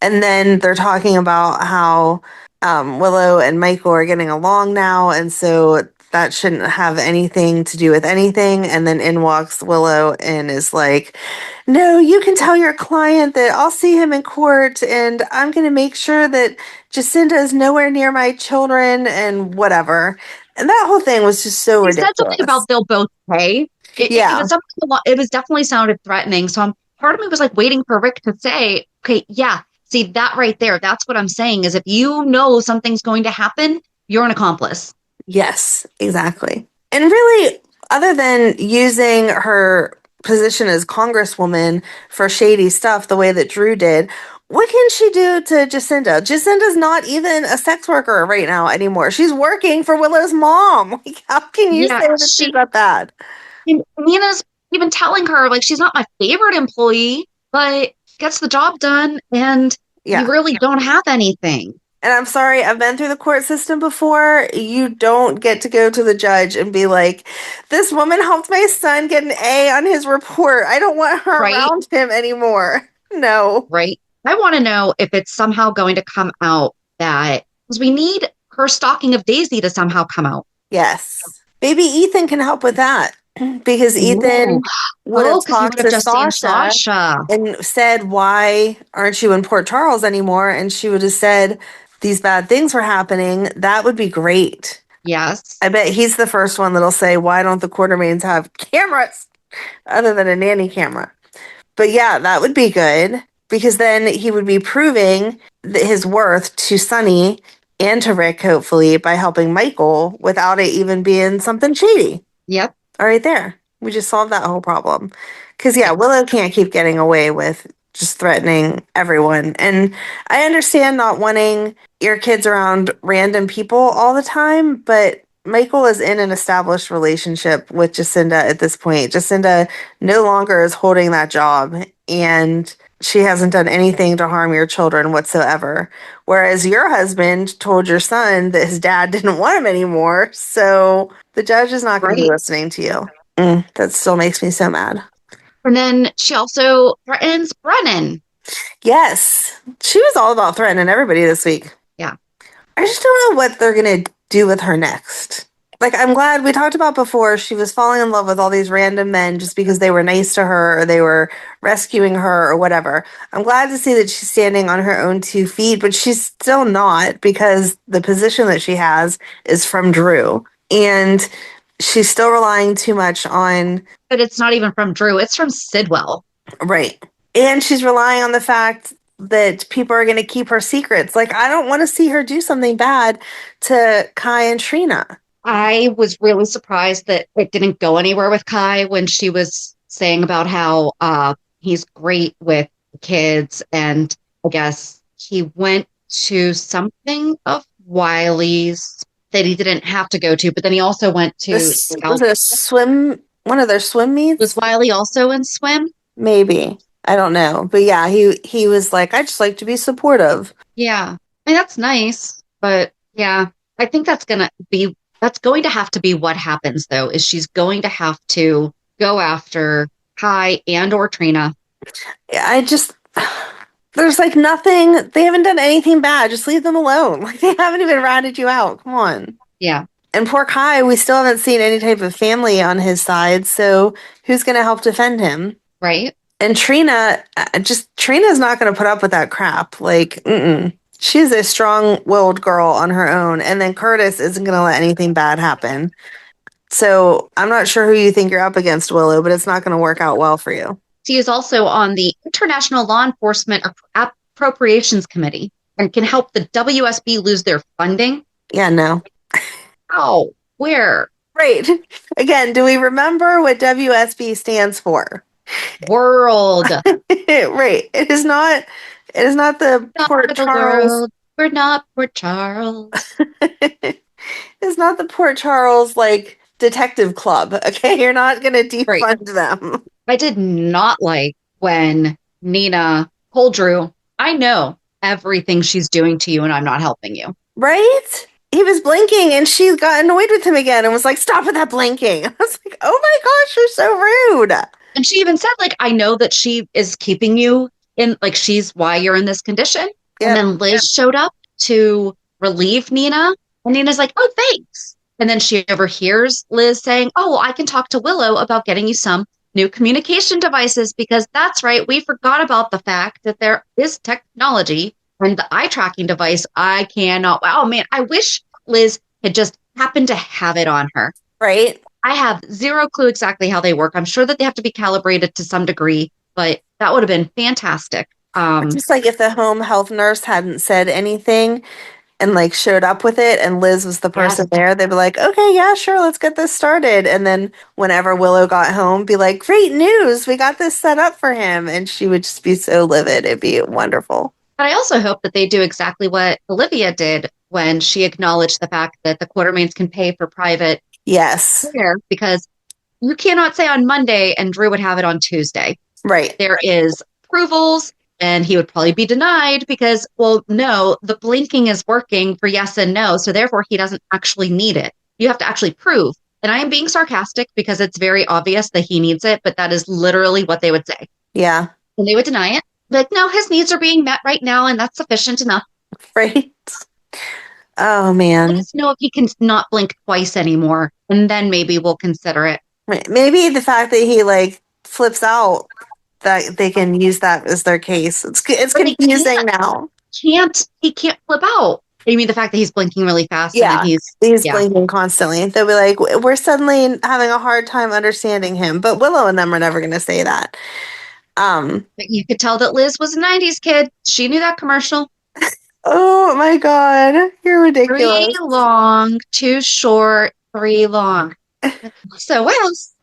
And then they're talking about how Willow and Michael are getting along now, and so that shouldn't have anything to do with anything. And then in walks Willow and is like, no, you can tell your client that I'll see him in court and I'm going to make sure that Jacinda is nowhere near my children and whatever. And that whole thing was just so ridiculous. Said something about they'll both pay. It was definitely sounded threatening. So part of me was like waiting for Ric to say, okay, yeah, see that right there. That's what I'm saying is if you know something's going to happen, you're an accomplice. Yes, exactly. And really, other than using her position as congresswoman for shady stuff the way that Drew did, what can she do to Jacinda? Jacinda's not even a sex worker right now anymore. She's working for Willow's mom. Like, how can you say that she's that bad? And Nina's even telling her, like, she's not my favorite employee, but gets the job done, and you really don't have anything. And I'm sorry, I've been through the court system before. You don't get to go to the judge and be like, this woman helped my son get an A on his report. I don't want her around him anymore. No. Right. I want to know if it's somehow going to come out that, because we need her stalking of Daisy to somehow come out. Yes. Maybe Ethan can help with that. Because Ethan would have talked to Sasha and said, why aren't you in Port Charles anymore? And she would have said, these bad things were happening. That would be great. Yes. I bet he's the first one that'll say, why don't the Quartermains have cameras other than a nanny camera? But yeah, that would be good because then he would be proving his worth to Sonny and to Ric, hopefully, by helping Michael without it even being something shady. Yep. All right, there. We just solved that whole problem. Because, yeah, Willow can't keep getting away with just threatening everyone. And I understand not wanting your kids around random people all the time, but Michael is in an established relationship with Jacinda at this point. Jacinda no longer is holding that job, and she hasn't done anything to harm your children whatsoever. Whereas your husband told your son that his dad didn't want him anymore, so the judge is not going to be listening to you. That still makes me so mad. And then she also threatens Brennan. Yes, she was all about threatening everybody this week. Yeah. I just don't know what they're going to do with her next. Like, I'm glad we talked about before, she was falling in love with all these random men just because they were nice to her or they were rescuing her or whatever. I'm glad to see that she's standing on her own 2 feet, but she's still not, because the position that she has is from Drew. And she's still relying too much on... But it's not even from Drew. It's from Sidwell. Right. And she's relying on the fact that people are going to keep her secrets. Like, I don't want to see her do something bad to Kai and Trina. I was really surprised that it didn't go anywhere with Kai when she was saying about how he's great with kids. And I guess he went to something of Wiley's that he didn't have to go to, but then he also went to... Was it one of their swim meets? Was Wiley also in swim? Maybe. I don't know. But yeah, he was like, I just like to be supportive. Yeah. I mean, that's nice. But yeah, I think that's going to have to be what happens, though, is she's going to have to go after Kai and or Trina. Yeah, there's like nothing, they haven't done anything bad. Just leave them alone. Like, they haven't even ratted you out. Come on. Yeah. And poor Kai, we still haven't seen any type of family on his side. So who's going to help defend him? Right. And Trina's not going to put up with that crap. Like, she's a strong-willed girl on her own. And then Curtis isn't going to let anything bad happen. So I'm not sure who you think you're up against, Willow, but it's not going to work out well for you. She is also on the International Law Enforcement Appropriations Committee and can help the WSB lose their funding. Yeah, no. Oh, where? Right. Again, do we remember what WSB stands for? World. Right. It is not the Port Charles. We're not Port Charles. It's not the Port Charles, like, detective club. Okay, you're not going to defund them. I did not like when Nina told Drew, I know everything she's doing to you and I'm not helping you. Right? He was blinking and she got annoyed with him again and was like, stop with that blinking. I was like, oh my gosh, you're so rude. And she even said, like, I know that she is keeping you in, like, she's why you're in this condition. Yep. And then Liz showed up to relieve Nina. And Nina's like, oh, thanks. And then she overhears Liz saying, oh, well, I can talk to Willow about getting you some new communication devices, because that's right. We forgot about the fact that there is technology and the eye tracking device. I cannot. Oh, man, I wish Liz had just happened to have it on her. Right. I have zero clue exactly how they work. I'm sure that they have to be calibrated to some degree, but that would have been fantastic. Just like if the home health nurse hadn't said anything and like showed up with it and Liz was the person there, they'd be like, okay, yeah, sure, let's get this started. And then whenever Willow got home, be like, great news, we got this set up for him. And she would just be so livid. It'd be wonderful. But I also hope that they do exactly what Olivia did when she acknowledged the fact that the Quartermains can pay for private care, because you cannot say on Monday and Drew would have it on Tuesday. Right. There is approvals. And he would probably be denied because, well, no, the blinking is working for yes and no. So therefore, he doesn't actually need it. You have to actually prove. And I am being sarcastic because it's very obvious that he needs it, but that is literally what they would say. Yeah. And they would deny it. Like, no, his needs are being met right now, and that's sufficient enough. Right. Oh, man. Let us know if he can not blink twice anymore, and then maybe we'll consider it. Right. Maybe the fact that he, like, flips out, that they can use that as their case. It's confusing now. He can't flip out. You mean the fact that he's blinking really fast? Yeah, and he's blinking constantly. They'll be like, we're suddenly having a hard time understanding him. But Willow and them are never going to say that. But you could tell that Liz was a 90s kid. She knew that commercial. Oh my God. You're ridiculous. 3 long, 2 short, 3 long. So what else?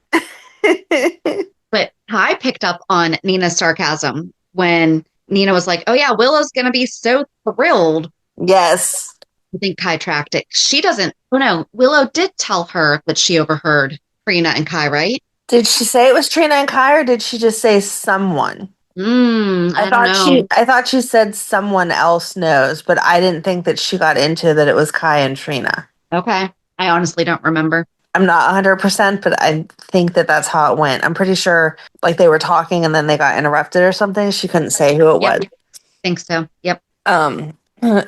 But I picked up on Nina's sarcasm when Nina was like, oh yeah, Willow's going to be so thrilled. Yes. I think Kai tracked it. She doesn't. Oh no, Willow did tell her that she overheard Trina and Kai, right? Did she say it was Trina and Kai, or did she just say someone? I don't know. I thought she said someone else knows, but I didn't think that she got into that it was Kai and Trina. Okay. I honestly don't remember. I'm not 100%, but I think that that's how it went. I'm pretty sure like they were talking and then they got interrupted or something. She couldn't say who it Yep. was. Think so. Yep.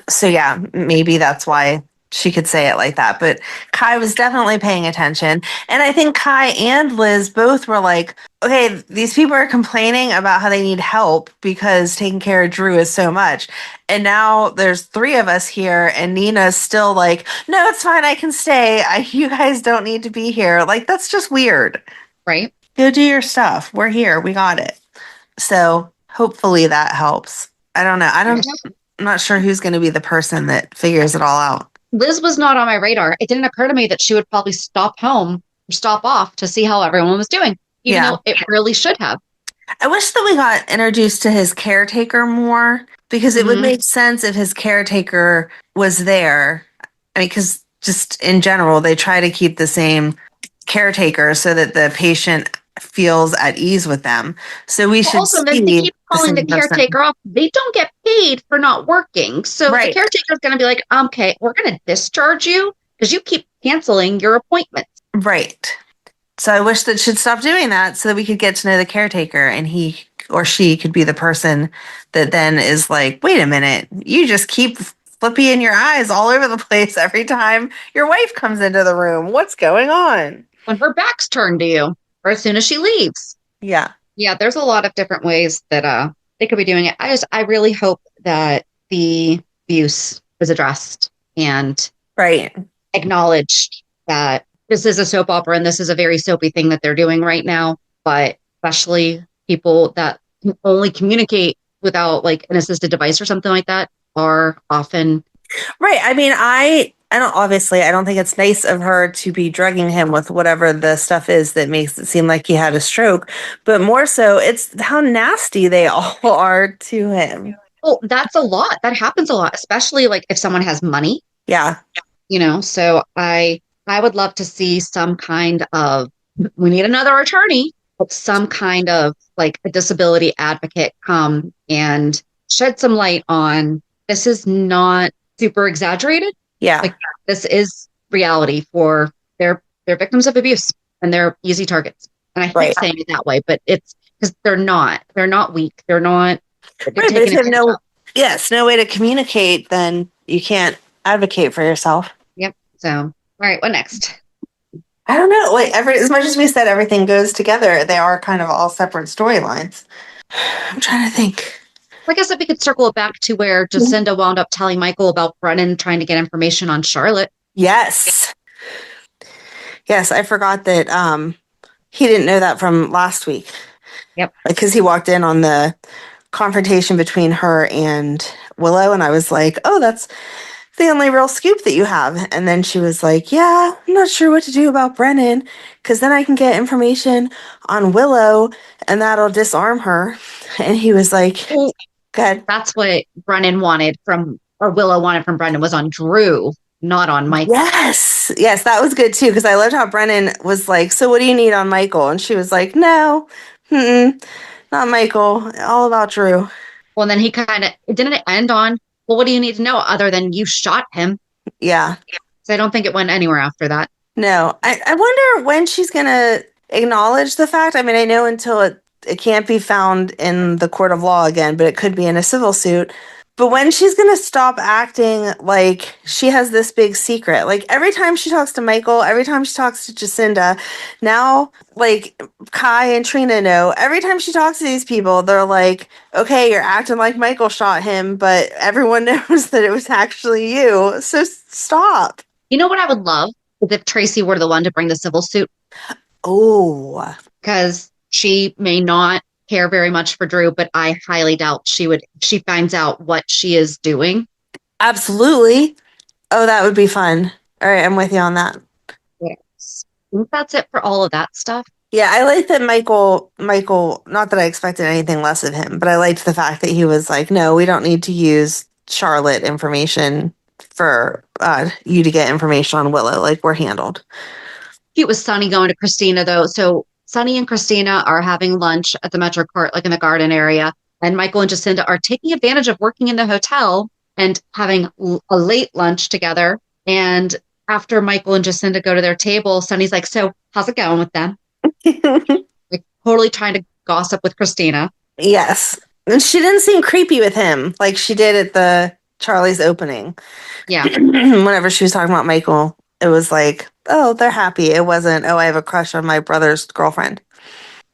So yeah, maybe that's why she could say it like that. But Kai was definitely paying attention. And I think Kai and Liz both were like, okay, these people are complaining about how they need help because taking care of Drew is so much. And now there's 3 of us here, and Nina's still like, no, it's fine. I can stay. You guys don't need to be here. Like, that's just weird. Right. Go do your stuff. We're here. We got it. So hopefully that helps. I don't know. I'm not sure who's going to be the person that figures it all out. Liz was not on my radar. It didn't occur to me that she would probably stop home or stop off to see how everyone was doing, even though it really should have. I wish that we got introduced to his caretaker more, because it would make sense if his caretaker was there. I mean, because just in general, they try to keep the same caretaker so that the patient feels at ease with them. So we should also, then they keep calling the caretaker off. They don't get paid for not working. So the caretaker is going to be like, okay, we're going to discharge you because you keep canceling your appointments. Right. So I wish that she'd stop doing that so that we could get to know the caretaker, and he or she could be the person that then is like, wait a minute, you just keep flippy in your eyes all over the place every time your wife comes into the room. What's going on? When her back's turned to you, or as soon as she leaves. Yeah. Yeah, there's a lot of different ways that they could be doing it. I really hope that the abuse is addressed and acknowledged that this is a soap opera and this is a very soapy thing that they're doing right now. But especially people that can only communicate without like an assisted device or something like that are often. Right. I mean, I don't think it's nice of her to be drugging him with whatever the stuff is that makes it seem like he had a stroke, but more so it's how nasty they all are to him. Oh, that's a lot. That happens a lot, especially like if someone has money. Yeah. So I would love to see some kind of, we need another attorney, but some kind of like a disability advocate come and shed some light on this is not super exaggerated. Yeah. Like this is reality for their victims of abuse, and they're easy targets. And I hate saying it that way, but it's because they're not weak. They're not. Right, but if you have no way to communicate, then you can't advocate for yourself. Yep. So, all right, what next? I don't know. Like as much as we said everything goes together, they are kind of all separate storylines. I'm trying to think. I guess if we could circle it back to where Jacinda wound up telling Michael about Brennan trying to get information on Charlotte. Yes. Yes, I forgot that he didn't know that from last week. Yep. Because he walked in on the confrontation between her and Willow, and I was like, oh, that's the only real scoop that you have. And then she was like, yeah, I'm not sure what to do about Brennan, because then I can get information on Willow and that'll disarm her. And he was like, good. That's what Brennan wanted or Willow wanted from Brennan, was on Drew, not on Michael. Yes, that was good too, because I loved how Brennan was like, so what do you need on Michael? And she was like, no, not Michael, all about Drew. Well, then he didn't it end on, well, what do you need to know other than you shot him? Yeah. So I don't think it went anywhere after that. No. I wonder when she's going to acknowledge the fact. I mean, I know until it can't be found in the court of law again, but it could be in a civil suit. But when she's going to stop acting like she has this big secret, like every time she talks to Michael, every time she talks to Jacinda, now like Kai and Trina know, every time she talks to these people, they're like, okay, you're acting like Michael shot him, but everyone knows that it was actually you. So stop. You know what I would love is if Tracy were the one to bring the civil suit. Oh. Because she may not care very much for Drew, but I highly doubt she would if she finds out what she is doing. Absolutely. Oh, that would be fun. All right, I'm with you on that. Yes. I think that's it for all of that stuff. Yeah, I like that Michael, not that I expected anything less of him, but I liked the fact that he was like, no, we don't need to use Charlotte information for you to get information on Willow. Like, we're handled. It was Sonny going to Christina, though. So Sonny and Christina are having lunch at the Metro Court, like in the garden area. And Michael and Jacinda are taking advantage of working in the hotel and having a late lunch together. And after Michael and Jacinda go to their table, Sonny's like, so how's it going with them? Like, totally trying to gossip with Christina. Yes. And she didn't seem creepy with him like she did at the Charlie's opening. Yeah. Whenever she was talking about Michael, it was like, oh, they're happy. It wasn't, oh, I have a crush on my brother's girlfriend. I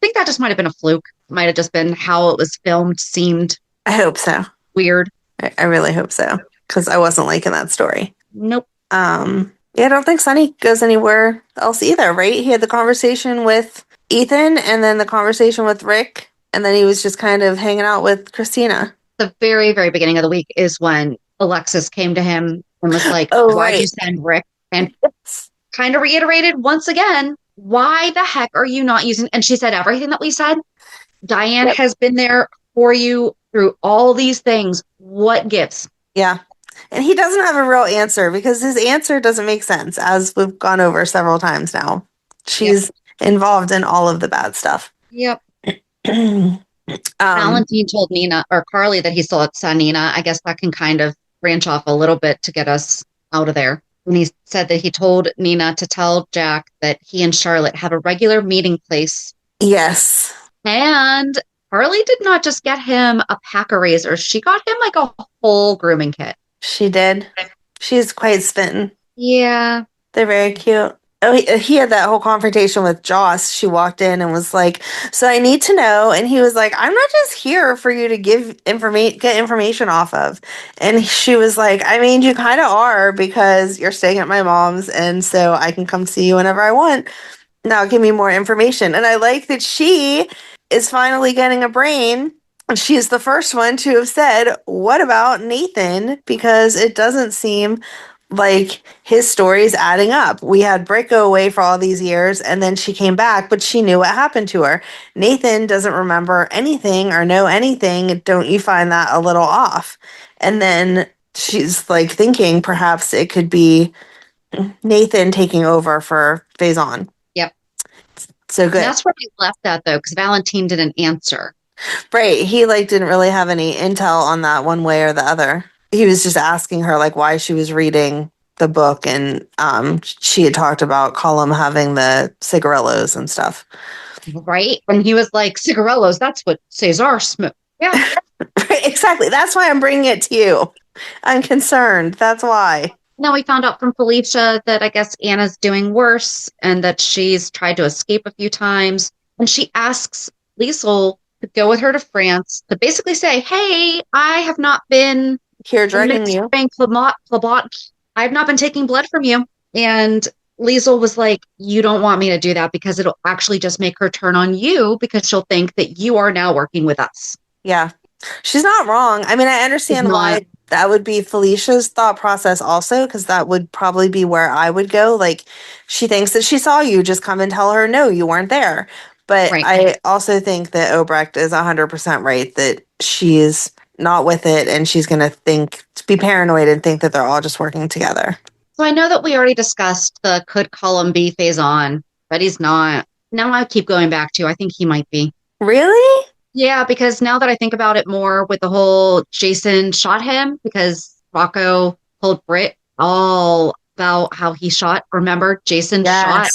think that just might have been a fluke. Might have just been how it was filmed, seemed I hope so. weird. I really hope so. Because I wasn't liking that story. Nope. Yeah, I don't think Sonny goes anywhere else either, right? He had the conversation with Ethan and then the conversation with Rick. And then he was just kind of hanging out with Christina. The very, very beginning of the week is when Alexis came to him and was like, Oh, why'd right. you send Rick? And kind of reiterated once again, why the heck are you not using? And she said everything that we said. Diane has been there for you through all these things. What gives? Yeah. And he doesn't have a real answer because his answer doesn't make sense, as we've gone over several times now. She's involved in all of the bad stuff. Yep. Valentine told Nina or Carly that he still saw Nina. I guess that can kind of branch off a little bit to get us out of there. And he said that he told Nina to tell Jack that he and Charlotte have a regular meeting place. Yes. And Carly did not just get him a pack of razors. She got him like a whole grooming kit. She did. She's quite smitten. Yeah. They're very cute. Oh, he had that whole confrontation with Joss. She walked in and was like, so I need to know. And he was like, I'm not just here for you to get information off of. And she was like, I mean, you kind of are because you're staying at my mom's. And so I can come see you whenever I want. Now give me more information. And I like that she is finally getting a brain. She's the first one to have said, what about Nathan? Because it doesn't seem like his story's adding up. We had Britt go away for all these years and then she came back, but she knew what happened to her. Nathan doesn't remember anything or know anything. Don't you find that a little off? And then she's like thinking perhaps it could be Nathan taking over for Faison. Yep. So good. And that's where we left that though, because Valentine didn't answer. Right. He like didn't really have any intel on that one way or the other. He was just asking her like why she was reading the book, and she had talked about Colum having the cigarillos and stuff. Right. And he was like, cigarillos, that's what Cesar smoked. Yeah. Exactly. That's why I'm bringing it to you. I'm concerned. That's why. Now we found out from Felicia that I guess Anna's doing worse and that she's tried to escape a few times. And she asks Liesel to go with her to France to basically say, hey, I have not been here drugging you. I've not been taking blood from you. And Liesel was like, you don't want me to do that because it'll actually just make her turn on you because she'll think that you are now working with us. Yeah. She's not wrong. I mean, I understand why that would be Felicia's thought process also, because that would probably be where I would go. Like, she thinks that she saw you, just come and tell her, no, you weren't there. But right. I also think that Obrecht is 100% right, that she's not with it and she's going to be paranoid and think that they're all just working together. So I know that we already discussed the could Colum be Faison, but he's not. Now I keep going back to, I think he might be. Really? Yeah, because now that I think about it more with the whole Jason shot him because Rocco told Britt all about how he shot. Remember, Jason shot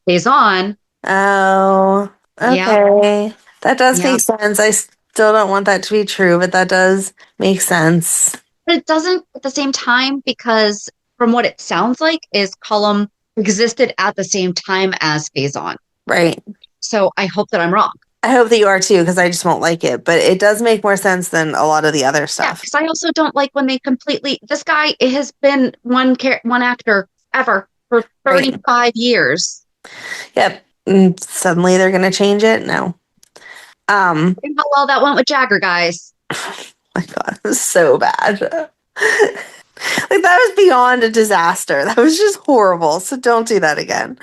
Faison. Oh, okay. Yeah. That does make sense. I still don't want that to be true, but that does make sense. But it doesn't at the same time because from what it sounds like is Colum existed at the same time as Faison. Right. So I hope that I'm wrong. I hope that you are too, because I just won't like it. But it does make more sense than a lot of the other stuff. Yeah, because I also don't like when they completely... This guy has been one actor ever for 35 years. Yep. And suddenly they're going to change it? No. How well that went with Jagger, guys. Oh my God, it was so bad. Like, that was beyond a disaster. That was just horrible. So don't do that again.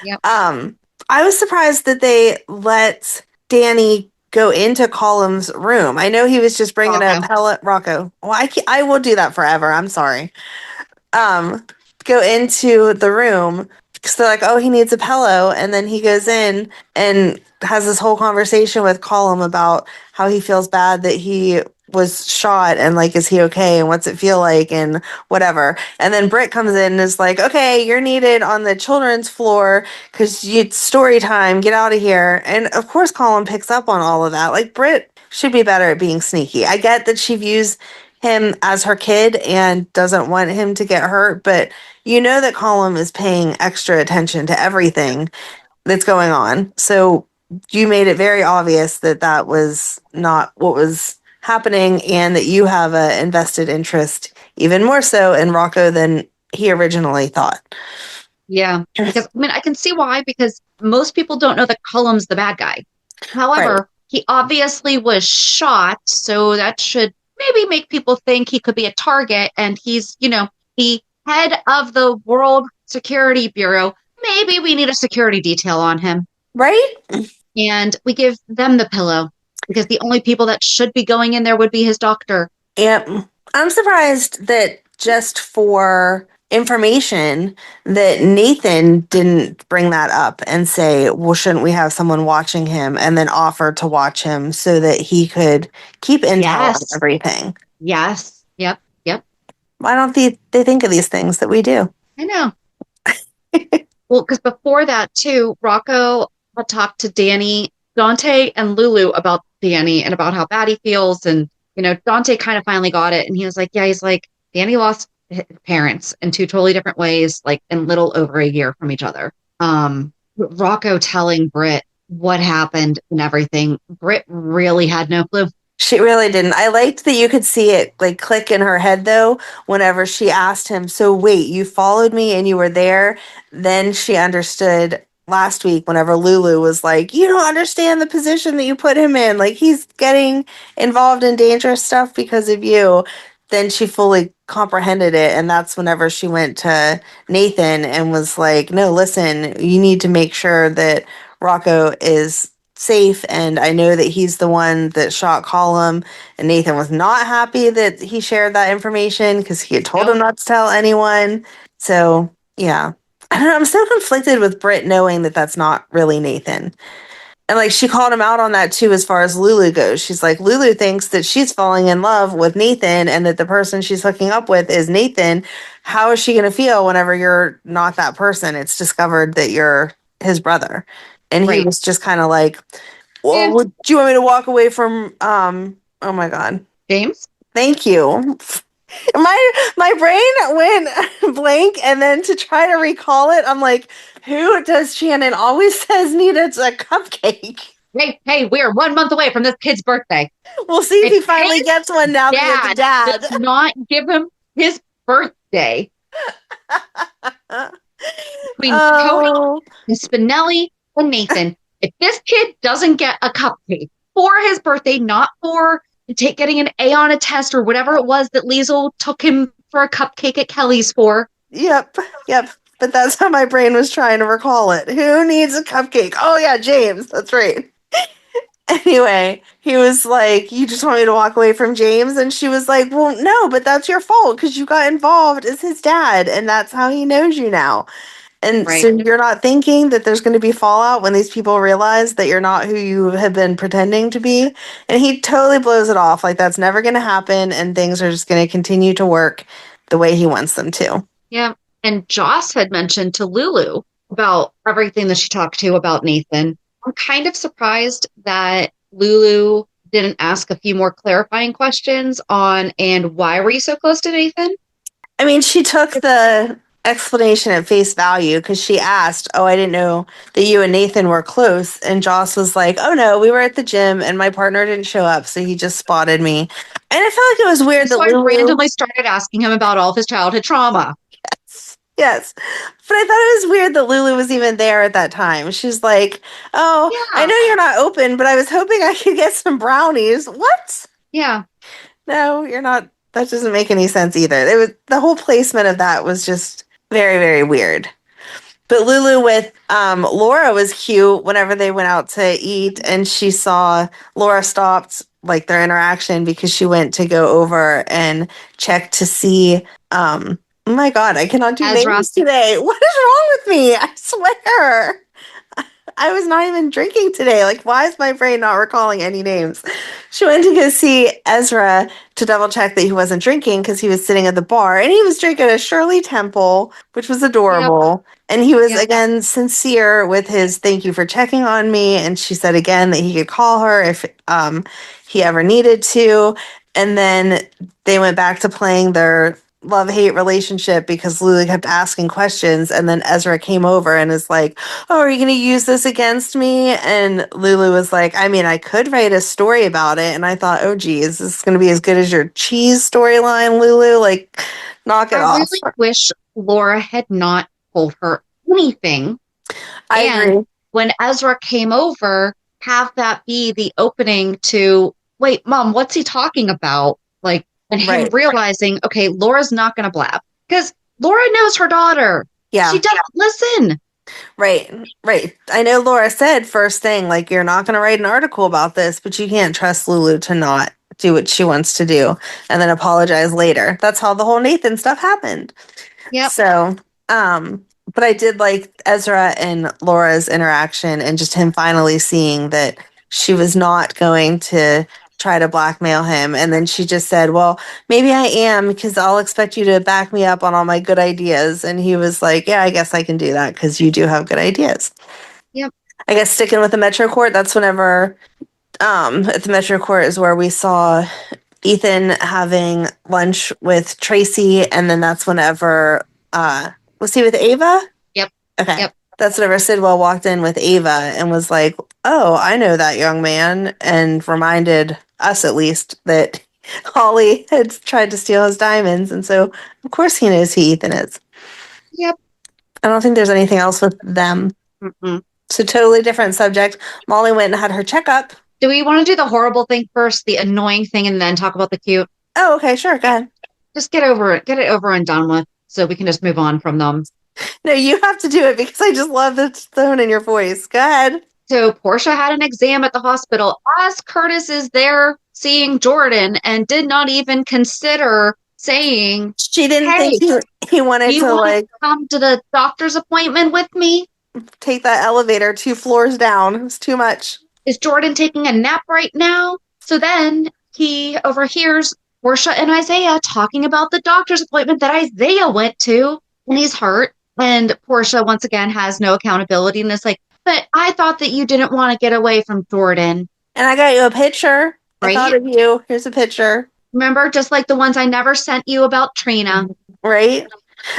Yep. I was surprised that they let Danny go into Colum's room. I know he was just bringing a pellet. Rocco. Well, I will do that forever. I'm sorry. go into the room because they're like, oh, he needs a pillow. And then he goes in and has this whole conversation with Colum about how he feels bad that he was shot and like, is he okay? And what's it feel like? And whatever. And then Britt comes in and is like, okay, you're needed on the children's floor because it's story time. Get out of here. And of course, Colum picks up on all of that. Like, Britt should be better at being sneaky. I get that she views him as her kid and doesn't want him to get hurt, but you know that Colum is paying extra attention to everything that's going on. So you made it very obvious that that was not what was happening and that you have an invested interest even more so in Rocco than he originally thought. Yeah, because I mean, I can see why, because most people don't know that Cullum's the bad guy. However, Right. he obviously was shot, so that should maybe make people think he could be a target, and he's, the head of the World Security Bureau. Maybe we need a security detail on him. Right? And we give them the pillow because the only people that should be going in there would be his doctor. Yep. I'm surprised that just for information that Nathan didn't bring that up and say, well, shouldn't we have someone watching him, and then offer to watch him so that he could keep intel on everything. Yes. Yep. Why don't they think of these things that we do? I know. Well, because before that, too, Rocco had talked to Danny, Dante, and Lulu about Danny and about how bad he feels. And, Dante kind of finally got it. And he was like, yeah, he's like, Danny lost his parents in two totally different ways, like in little over a year from each other. Rocco telling Britt what happened and everything, Britt really had no clue. She really didn't. I liked that you could see it like click in her head though, whenever she asked him, so wait, you followed me and you were there? Then she understood last week whenever Lulu was like, you don't understand the position that you put him in. Like, he's getting involved in dangerous stuff because of you. Then she fully comprehended it. And that's whenever she went to Nathan and was like, no, listen, you need to make sure that Rocco is safe, and I know that he's the one that shot Colum, and Nathan was not happy that he shared that information because he had told him not to tell anyone. So yeah, I don't know, I'm so conflicted with Britt knowing that that's not really Nathan. And like, she called him out on that too, as far as Lulu goes. She's like, Lulu thinks that she's falling in love with Nathan and that the person she's hooking up with is Nathan. How is she going to feel whenever you're not that person? It's discovered that you're his brother. And he was just kind of like, well, do you want me to walk away from, oh my God. James? Thank you. My brain went blank, and then to try to recall it, I'm like, who does Shannon always says needs a cupcake? Hey, we're 1 month away from this kid's birthday. We'll see if he finally gets one now that he has a dad. Does not give him his birthday. Between Cody and Spinelli and Nathan, if this kid doesn't get a cupcake for his birthday, not for getting an A on a test or whatever it was that Liesel took him for a cupcake at Kelly's for. Yep. But that's how my brain was trying to recall it. Who needs a cupcake? Oh yeah, James. That's right. Anyway, he was like, you just want me to walk away from James? And she was like, well, no, but that's your fault because you got involved as his dad, and that's how he knows you now. And so you're not thinking that there's going to be fallout when these people realize that you're not who you have been pretending to be. And he totally blows it off. Like, that's never going to happen. And things are just going to continue to work the way he wants them to. Yeah. And Joss had mentioned to Lulu about everything that she talked to about Nathan. I'm kind of surprised that Lulu didn't ask a few more clarifying questions on, and why were you so close to Nathan? I mean, she took the explanation at face value because she asked, oh, I didn't know that you and Nathan were close. And Joss was like, oh no, we were at the gym and my partner didn't show up, so he just spotted me. And I felt like it was weird that Lulu randomly started asking him about all of his childhood trauma. Yes. But I thought it was weird that Lulu was even there at that time. She's like, oh, yeah. I know you're not open, but I was hoping I could get some brownies. What? Yeah. No, you're not. That doesn't make any sense either. It was, the whole placement of that was just very, very weird. But Lulu with Laura was cute whenever they went out to eat, and she saw Laura stopped like their interaction because she went to go over and check to see Oh my God, I cannot do Ezra. names today. What is wrong with me? I swear. I was not even drinking today. Like, why is my brain not recalling any names? She went to go see Ezra to double check that he wasn't drinking because he was sitting at the bar and he was drinking a Shirley Temple, which was adorable. Yep. And he was, again, sincere with his thank you for checking on me. And she said again that he could call her if he ever needed to. And then they went back to playing their love-hate relationship because Lulu kept asking questions, and then Ezra came over and is like, oh, are you going to use this against me? And Lulu was like, I mean, I could write a story about it. And I thought, oh geez, this is going to be as good as your cheese storyline, Lulu. Like, knock it off. I really wish Laura had not told her anything. I agree. When Ezra came over, have that be the opening to, wait, Mom, what's he talking about? Like, and him realizing, okay, Laura's not going to blab. Because Laura knows her daughter. Yeah. She doesn't listen. Right. I know Laura said first thing, like, you're not going to write an article about this, but you can't trust Lulu to not do what she wants to do and then apologize later. That's how the whole Nathan stuff happened. Yep. So, but I did like Ezra and Laura's interaction and just him finally seeing that she was not going to try to blackmail him. And then she just said, well, maybe I am because I'll expect you to back me up on all my good ideas. And he was like, yeah, I guess I can do that because you do have good ideas. Yep. I guess sticking with the Metro Court, that's whenever at the Metro Court is where we saw Ethan having lunch with Tracy. And then that's whenever, was he with Ava? Yep. Okay. Yep. That's whenever Sidwell walked in with Ava and was like, oh, I know that young man, and reminded us at least that Holly had tried to steal his diamonds. And so, of course, he knows who Ethan is. Yep. I don't think there's anything else with them. Mm-mm. So totally different subject. Molly went and had her checkup. Do we want to do the horrible thing first, the annoying thing, and then talk about the cute? Oh, okay, sure. Go ahead. Just get over it. Get it over and done with so we can just move on from them. No, you have to do it because I just love the tone in your voice. Go ahead. So Portia had an exam at the hospital as Curtis is there seeing Jordan and did not even consider saying, she didn't think he wanted to like come to the doctor's appointment with me. Take that elevator 2 floors down. It was too much. Is Jordan taking a nap right now? So then he overhears Portia and Isaiah talking about the doctor's appointment that Isaiah went to, and he's hurt. And Portia, once again, has no accountability and is like, but I thought that you didn't want to get away from Jordan. And I got you a picture. Right? I thought of you. Here's a picture. Remember, just like the ones I never sent you about Trina. Right?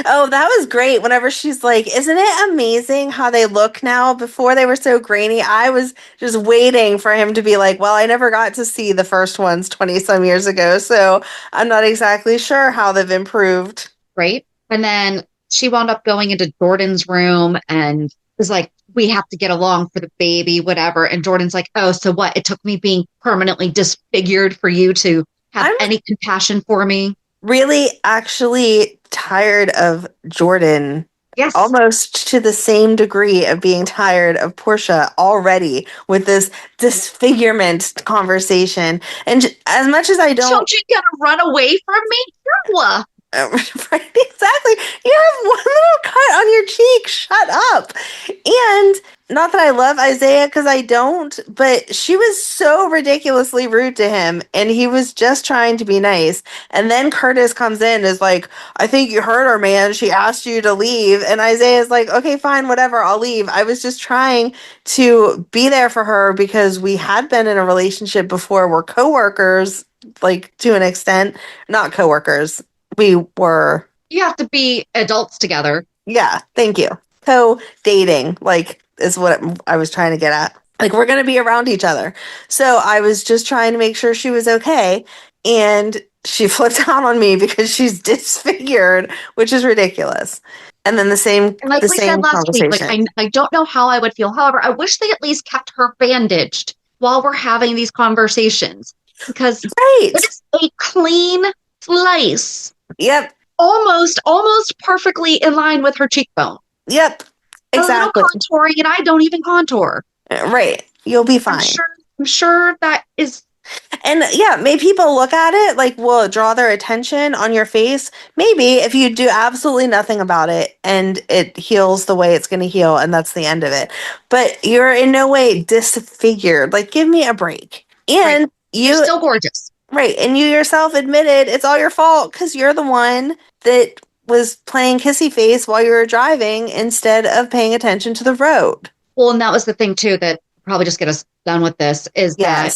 Oh, that was great. Whenever she's like, isn't it amazing how they look now? Before they were so grainy. I was just waiting for him to be like, well, I never got to see the first ones 20 some years ago. So I'm not exactly sure how they've improved. Right? And then she wound up going into Jordan's room and was like, we have to get along for the baby, whatever. And Jordan's like, oh, so what? It took me being permanently disfigured for you to have any compassion for me. Really actually tired of Jordan. Yes. Almost to the same degree of being tired of Portia already with this disfigurement conversation. And as much as I don't... you gonna run away from me? No. Right, exactly. You have one little cut on your cheek. Shut up. And not that I love Isaiah because I don't, but she was so ridiculously rude to him and he was just trying to be nice. And then Curtis comes in and is like, I think you hurt her, man. She asked you to leave. And Isaiah's like, okay, fine, whatever. I'll leave. I was just trying to be there for her because we had been in a relationship before. We're coworkers, like to an extent, not coworkers. We were... You have to be adults together. Yeah, thank you. Co-dating, like, is what I was trying to get at. Like, we're going to be around each other. So I was just trying to make sure she was okay. And she flipped out on me because she's disfigured, which is ridiculous. And then the same and like we said last week, like, I don't know how I would feel. However, I wish they at least kept her bandaged while we're having these conversations. Because it's a clean slice. Yep. Almost perfectly in line with her cheekbone. Yep. Exactly. No contouring, and I don't even contour. Right. You'll be fine. I'm sure that is And yeah, may people look at it like, will it draw their attention on your face? Maybe if you do absolutely nothing about it and it heals the way it's going to heal and that's the end of it. But you're in no way disfigured. Like, give me a break. And Right. You're still gorgeous. Right. And you yourself admitted it's all your fault because you're the one that was playing kissy face while you were driving instead of paying attention to the road. Well, and that was the thing, too, that probably just get us done with this is that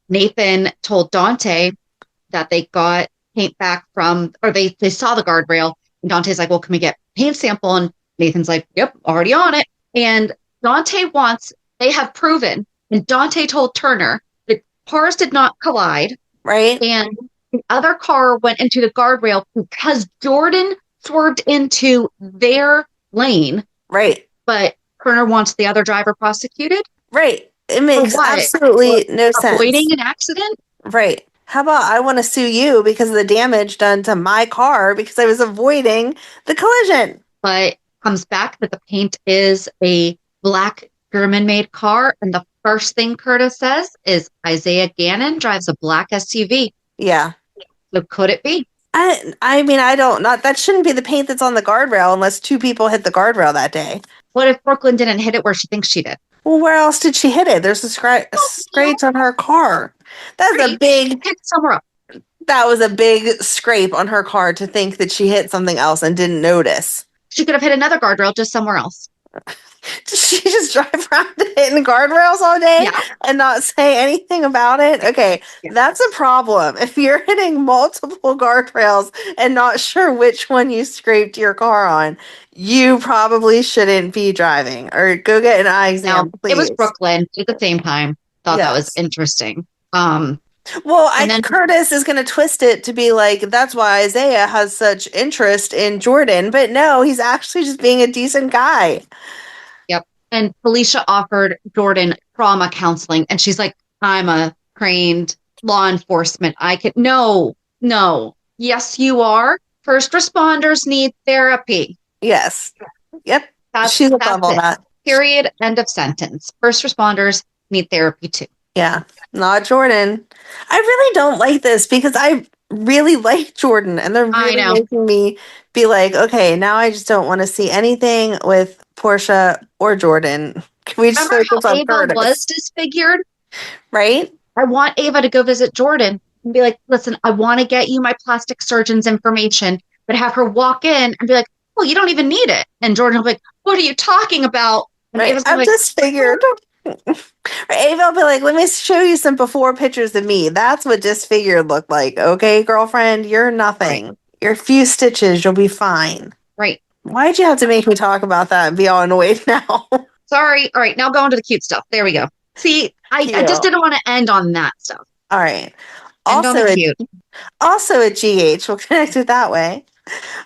Nathan told Dante that they got paint back from, or they saw the guardrail. And Dante's like, well, can we get paint sample? And Nathan's like, yep, already on it. And Dante they have proven, and Dante told Turner that cars did not collide. Right. And the other car went into the guardrail because Jordan swerved into their lane. Right. But Turner wants the other driver prosecuted. Right. It makes absolutely no sense. Avoiding an accident? Right. How about I want to sue you because of the damage done to my car because I was avoiding the collision? But comes back that the paint is a black German-made car. And the first thing Curtis says is Isaiah Gannon drives a black SUV. Yeah. So could it be? I mean, that shouldn't be the paint that's on the guardrail unless two people hit the guardrail that day. What if Brooklyn didn't hit it where she thinks she did? Well, where else did she hit it? There's a scrape on her car. That's a big hit somewhere else. That was a big scrape on her car to think that she hit something else and didn't notice. She could have hit another guardrail just somewhere else. Did she just drive around hitting guardrails all day and not say anything about it? Okay, that's a problem. If you're hitting multiple guardrails and not sure which one you scraped your car on, you probably shouldn't be driving. Or go get an eye exam, please. It was Brooklyn at the same time. Thought that was interesting. Well, Curtis is going to twist it to be like, that's why Isaiah has such interest in Jordan. But no, he's actually just being a decent guy. Yep. And Felicia offered Jordan trauma counseling. And she's like, I'm a trained law enforcement. No. Yes, you are. First responders need therapy. Yes. Yep. She's above all that. Period. End of sentence. First responders need therapy too. Yeah. Not Jordan. I really don't like this because I really like Jordan and they're really making me be like, okay, now I just don't want to see anything with Portia or Jordan. Can we just focus on Curtis? Ava was disfigured? Right? I want Ava to go visit Jordan and be like, listen, I want to get you my plastic surgeon's information, but have her walk in and be like, well, you don't even need it. And Jordan will be like, what are you talking about? And right. I'm like, disfigured. Ava will be like, let me show you some before pictures of me. That's what disfigured looked like. Okay, girlfriend, you're nothing. Right. You're a few stitches. You'll be fine. Right. Why'd you have to make me talk about that and be all annoyed now? Sorry. All right, now go on to the cute stuff. There we go. See, I just didn't want to end on that stuff. All right. Also at GH, we'll connect it that way.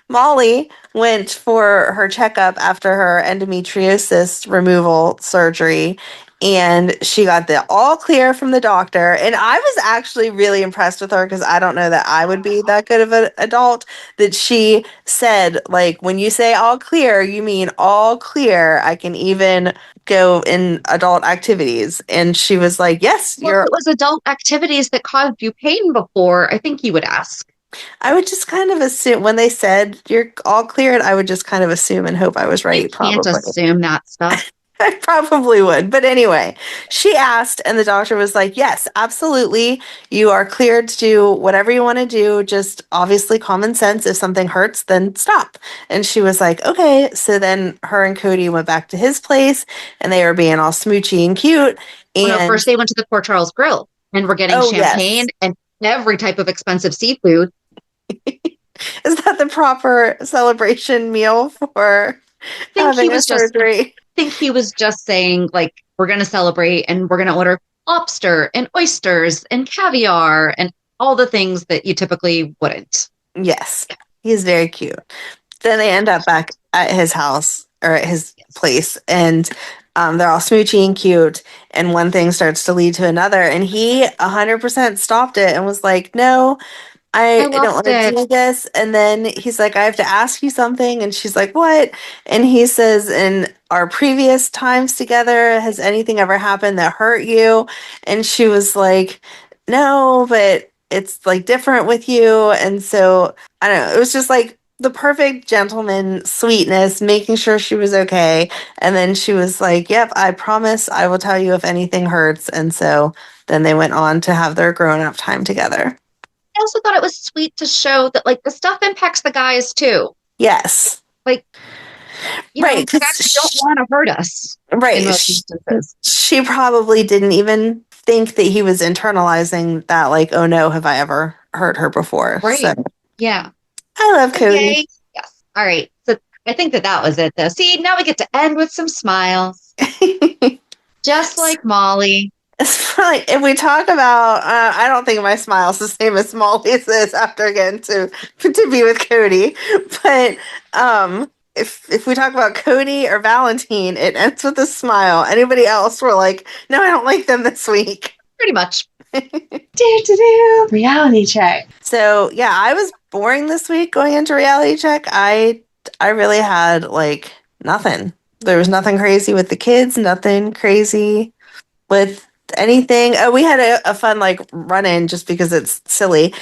Molly went for her checkup after her endometriosis removal surgery, and she got the all clear from the doctor. And I was actually really impressed with her because I don't know that I would be that good of an adult, that she said, like, when you say all clear, you mean all clear. I can even go in adult activities. And she was like, yes, if it was adult activities that caused you pain before, I think you would ask. I would just kind of assume when they said you're all cleared, I would just kind of assume and hope I was right. You can't assume that stuff. I probably would. But anyway, she asked and the doctor was like, yes, absolutely. You are cleared to do whatever you want to do. Just obviously common sense. If something hurts, then stop. And she was like, okay. So then her and Cody went back to his place and they were being all smoochy and cute. And first they went to the Port Charles Grill and were getting champagne and every type of expensive seafood. Is that the proper celebration meal for having a surgery? I think he was just saying, like, we're going to celebrate and we're going to order lobster and oysters and caviar and all the things that you typically wouldn't. Yes, he's very cute. Then they end up back at his house or at his place, and they're all smoochy and cute, and one thing starts to lead to another, and he 100% stopped it and was like, no, I don't want to do this. And then he's like, I have to ask you something. And she's like, what? And he says, in our previous times together, has anything ever happened that hurt you? And she was like, no, but it's like different with you. And so I don't know. It was just like the perfect gentleman sweetness, making sure she was okay. And then she was like, yep, I promise I will tell you if anything hurts. And so then they went on to have their grown up time together. I also thought it was sweet to show that like the stuff impacts the guys too. Yes. Like, right, the guys don't want to hurt us. Right. In most instances. She probably didn't even think that he was internalizing that, like, oh no, have I ever hurt her before? Right. So, yeah. I love Cody. Yes. All right. So I think that was it, though. See, now we get to end with some smiles. Just like Molly. It's funny, if we talk about, I don't think my smile's the same as Molly's is after getting to be with Cody. But if we talk about Cody or Valentine, it ends with a smile. Anybody else, we're like, no, I don't like them this week. Pretty much. Reality check. So yeah, I was boring this week going into reality check. I really had like nothing. There was nothing crazy with the kids, nothing crazy with anything. Oh, we had a fun like run in just because it's silly.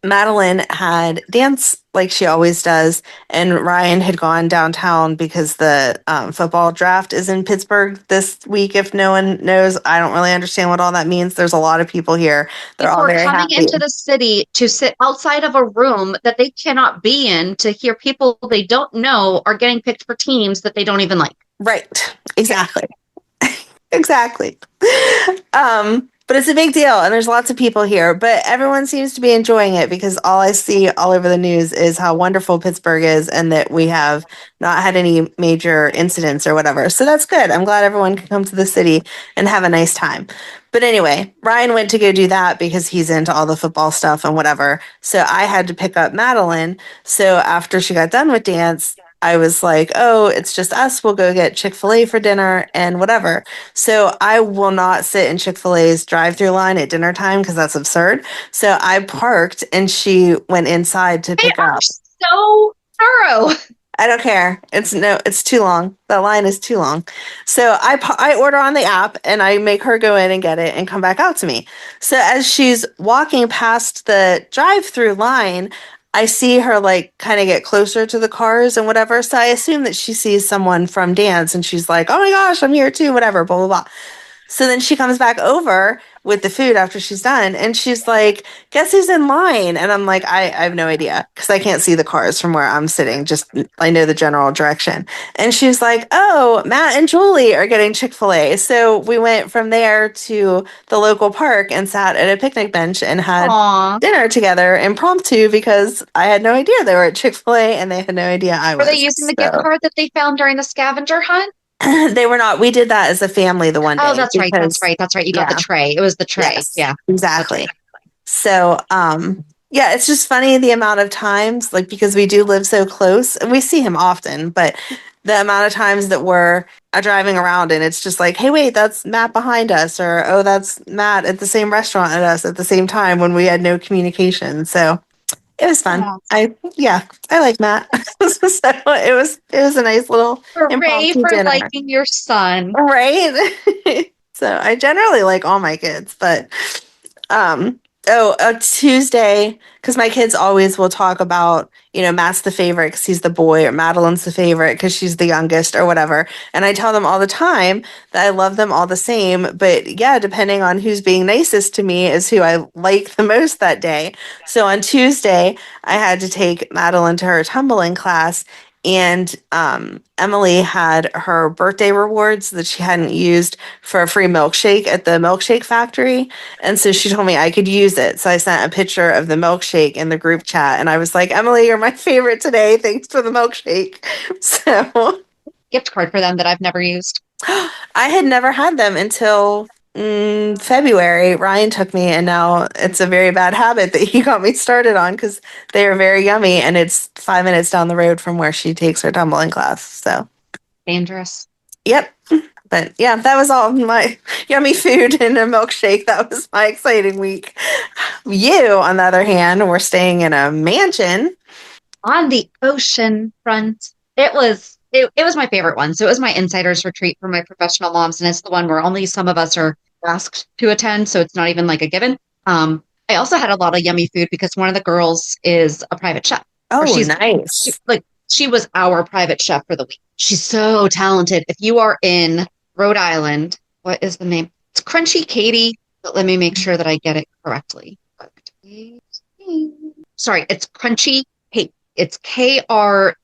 Madeline had dance like she always does, and Ryan had gone downtown because the football draft is in Pittsburgh this week. If no one knows, I don't really understand what all that means. There's a lot of people here. They're all very coming happy. into the city to sit outside of a room that they cannot be in to hear people they don't know are getting picked for teams that they don't even like. Right. Exactly. Exactly. But it's a big deal, and there's lots of people here. But everyone seems to be enjoying it because all I see all over the news is how wonderful Pittsburgh is and that we have not had any major incidents or whatever. So that's good. I'm glad everyone can come to the city and have a nice time. But anyway, Ryan went to go do that because he's into all the football stuff and whatever. So I had to pick up Madeline. So after she got done with dance, I was like, oh, it's just us. We'll go get Chick-fil-A for dinner and whatever. So I will not sit in Chick-fil-A's drive-through line at dinner time because that's absurd. So I parked and she went inside to pick up. So thorough. I don't care. It's too long. That line is too long. So I order on the app and I make her go in and get it and come back out to me. So as she's walking past the drive-through line, I see her like kind of get closer to the cars and whatever. So I assume that she sees someone from dance and she's like, oh my gosh, I'm here too, whatever, blah, blah, blah. So then she comes back over with the food after she's done and she's like, guess who's in line? And I'm like, I have no idea because I can't see the cars from where I'm sitting. Just I know the general direction. And she's like, oh, Matt and Julie are getting Chick-fil-A. So we went from there to the local park and sat at a picnic bench and had dinner together impromptu because I had no idea they were at Chick-fil-A and they had no idea I was. Were they using the gift card that they found during the scavenger hunt? They were not. We did that as a family the one day. Oh, that's right. You got the tray. It was the tray. Yes, yeah, exactly. So, yeah, it's just funny the amount of times, like, because we do live so close and we see him often, but the amount of times that we're driving around and it's just like, hey, wait, that's Matt behind us, or oh, that's Matt at the same restaurant as us at the same time when we had no communication. So it was fun. I like Matt. So it was a nice little hooray for dinner. liking your son, right? So I generally like all my kids, but Tuesday, because my kids always will talk about, Matt's the favorite because he's the boy, or Madeline's the favorite because she's the youngest or whatever. And I tell them all the time that I love them all the same. But yeah, depending on who's being nicest to me is who I like the most that day. So on Tuesday, I had to take Madeline to her tumbling class. And Emily had her birthday rewards that she hadn't used for a free milkshake at the milkshake factory. And so she told me I could use it. So I sent a picture of the milkshake in the group chat. And I was like, Emily, you're my favorite today. Thanks for the milkshake. So gift card for them that I've never used. I had never had them until February. Ryan took me, and now it's a very bad habit that he got me started on because they are very yummy, and it's 5 minutes down the road from where she takes her tumbling class. So dangerous. Yep. But yeah, that was all my yummy food and a milkshake. That was my exciting week. You, on the other hand, were staying in a mansion on the ocean front. It was my favorite one. So it was my insider's retreat for my professional moms, and it's the one where only some of us are asked to attend, so it's not even like a given. I also had a lot of yummy food because one of the girls is a private chef. Oh, nice. She was our private chef for the week. She's so talented. If you are in Rhode Island, what is the name? It's Crunchy Katie. But let me make sure that I get it correctly. Sorry, it's Crunchy Kate. It's KRUNCHY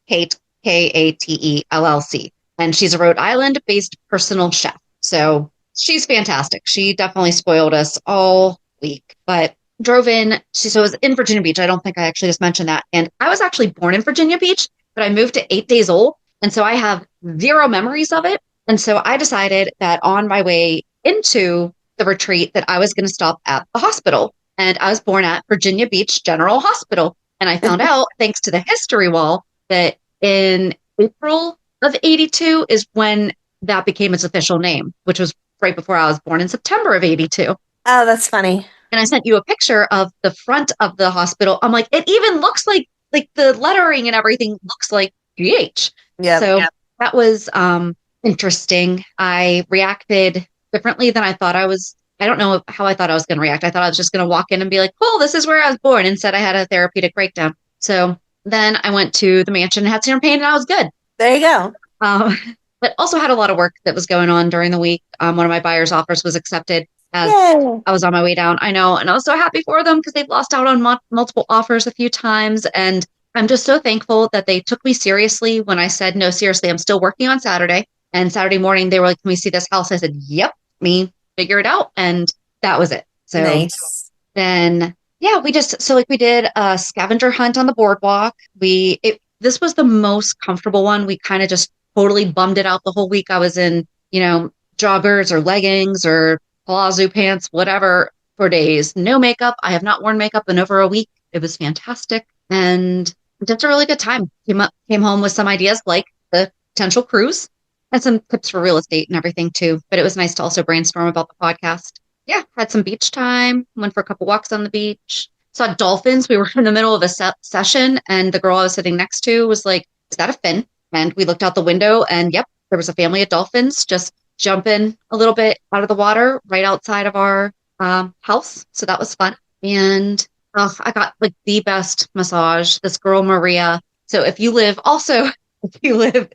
Kate, KATE LLC. And she's a Rhode Island-based personal chef. So she's fantastic. She definitely spoiled us all week. But drove in. So it was in Virginia Beach. I don't think I actually just mentioned that. And I was actually born in Virginia Beach, but I moved to 8 days old. And so I have zero memories of it. And so I decided that on my way into the retreat that I was going to stop at the hospital. And I was born at Virginia Beach General Hospital. And I found out, thanks to the history wall, that in April of 82 is when that became its official name, which was right before I was born in September of 82. Oh, that's funny. And I sent you a picture of the front of the hospital. I'm like, it even looks like the lettering and everything looks like GH. Yeah. So that was interesting. I reacted differently than I thought I was. I don't know how I thought I was going to react. I thought I was just going to walk in and be like, cool, this is where I was born. Instead, I had a therapeutic breakdown. So then I went to the mansion and had serum pain and I was good. There you go. But also had a lot of work that was going on during the week. One of my buyer's offers was accepted. As Yay. I was on my way down. I know. And I was so happy for them because they've lost out on multiple offers a few times. And I'm just so thankful that they took me seriously when I said, no, seriously, I'm still working on Saturday. And Saturday morning, they were like, can we see this house? I said, yep, me figure it out. And that was it. So nice. Then, yeah, we did a scavenger hunt on the boardwalk. This was the most comfortable one. We kind of just totally bummed it out the whole week. I was in, joggers or leggings or palazzo pants, whatever, for days. No makeup. I have not worn makeup in over a week. It was fantastic. And just a really good time. Came home with some ideas like the potential cruise and some tips for real estate and everything too. But it was nice to also brainstorm about the podcast. Yeah, had some beach time, went for a couple walks on the beach, saw dolphins. We were in the middle of a session and the girl I was sitting next to was like, is that a fin? And we looked out the window and yep, there was a family of dolphins just jumping a little bit out of the water right outside of our house. So that was fun. And I got like the best massage. This girl, Maria. So if you live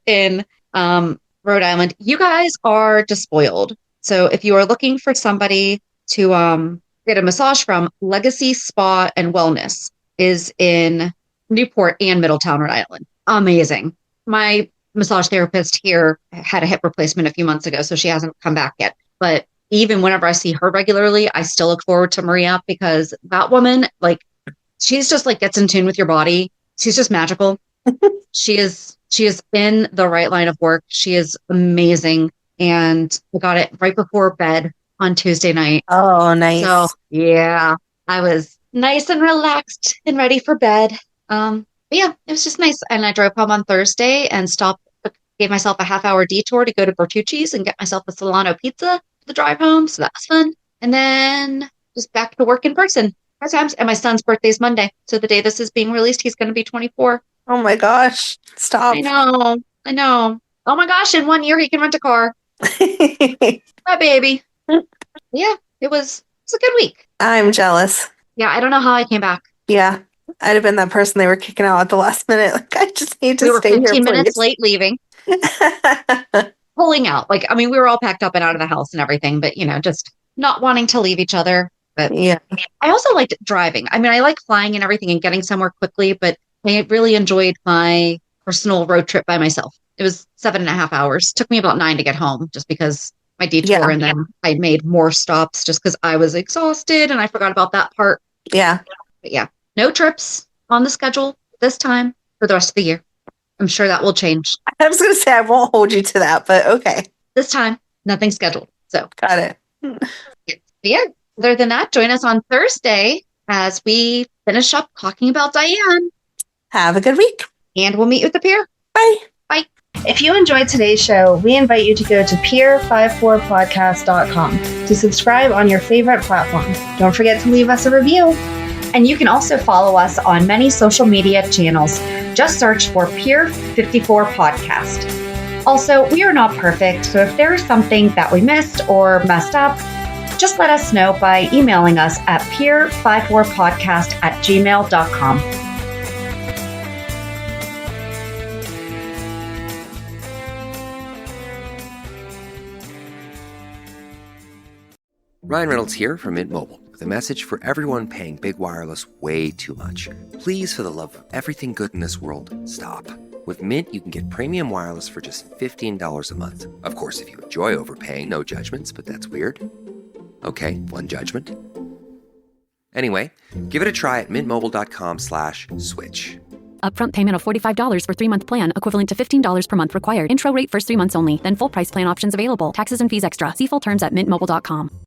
in Rhode Island, you guys are despoiled. So if you are looking for somebody to get a massage from, Legacy Spa and Wellness is in Newport and Middletown, Rhode Island. Amazing. My massage therapist here had a hip replacement a few months ago, so she hasn't come back yet. But even whenever I see her regularly, I still look forward to Maria because that woman, like, she's just like gets in tune with your body. She's just magical. She is in the right line of work. She is amazing. And I got it right before bed on Tuesday night. Oh, nice. So yeah, I was nice and relaxed and ready for bed. But yeah, it was just nice. And I drove home on Thursday and gave myself a half-hour detour to go to Bertucci's and get myself a Solano pizza for the drive home. So that was fun. And then just back to work in person. And my son's birthday's Monday. So the day this is being released, he's going to be 24. Oh my gosh. Stop. I know. Oh my gosh. In 1 year, he can rent a car. My baby. Yeah, it was a good week. I'm jealous. Yeah, I don't know how I came back. Yeah. I'd have been that person they were kicking out at the last minute. Like, I just need to stay here. We were 15 minutes late leaving. Pulling out. Like, I mean, we were all packed up and out of the house and everything, but, just not wanting to leave each other. But yeah. I also liked driving. I mean, I like flying and everything and getting somewhere quickly, but I really enjoyed my personal road trip by myself. It was 7.5 hours. Took me about 9 to get home just because my detour and then I made more stops just because I was exhausted and I forgot about that part. Yeah. But yeah. No trips on the schedule this time for the rest of the year. I'm sure that will change. I was going to say, I won't hold you to that, but okay. This time, nothing scheduled. So got it. Yeah. Other than that, join us on Thursday as we finish up talking about Diane. Have a good week. And we'll meet you at the pier. Bye. Bye. If you enjoyed today's show, we invite you to go to peer54podcast.com to subscribe on your favorite platform. Don't forget to leave us a review. And you can also follow us on many social media channels. Just search for Peer 54 Podcast. Also, we are not perfect, so if there is something that we missed or messed up, just let us know by emailing us at peer54podcast@gmail.com. Ryan Reynolds here from Mint Mobile with a message for everyone paying big wireless way too much. Please, for the love of everything good in this world, stop. With Mint, you can get premium wireless for just $15 a month. Of course, if you enjoy overpaying, no judgments, but that's weird. Okay, one judgment. Anyway, give it a try at mintmobile.com/switch. Upfront payment of $45 for 3-month plan, equivalent to $15 per month required. Intro rate first 3 months only, then full price plan options available. Taxes and fees extra. See full terms at mintmobile.com.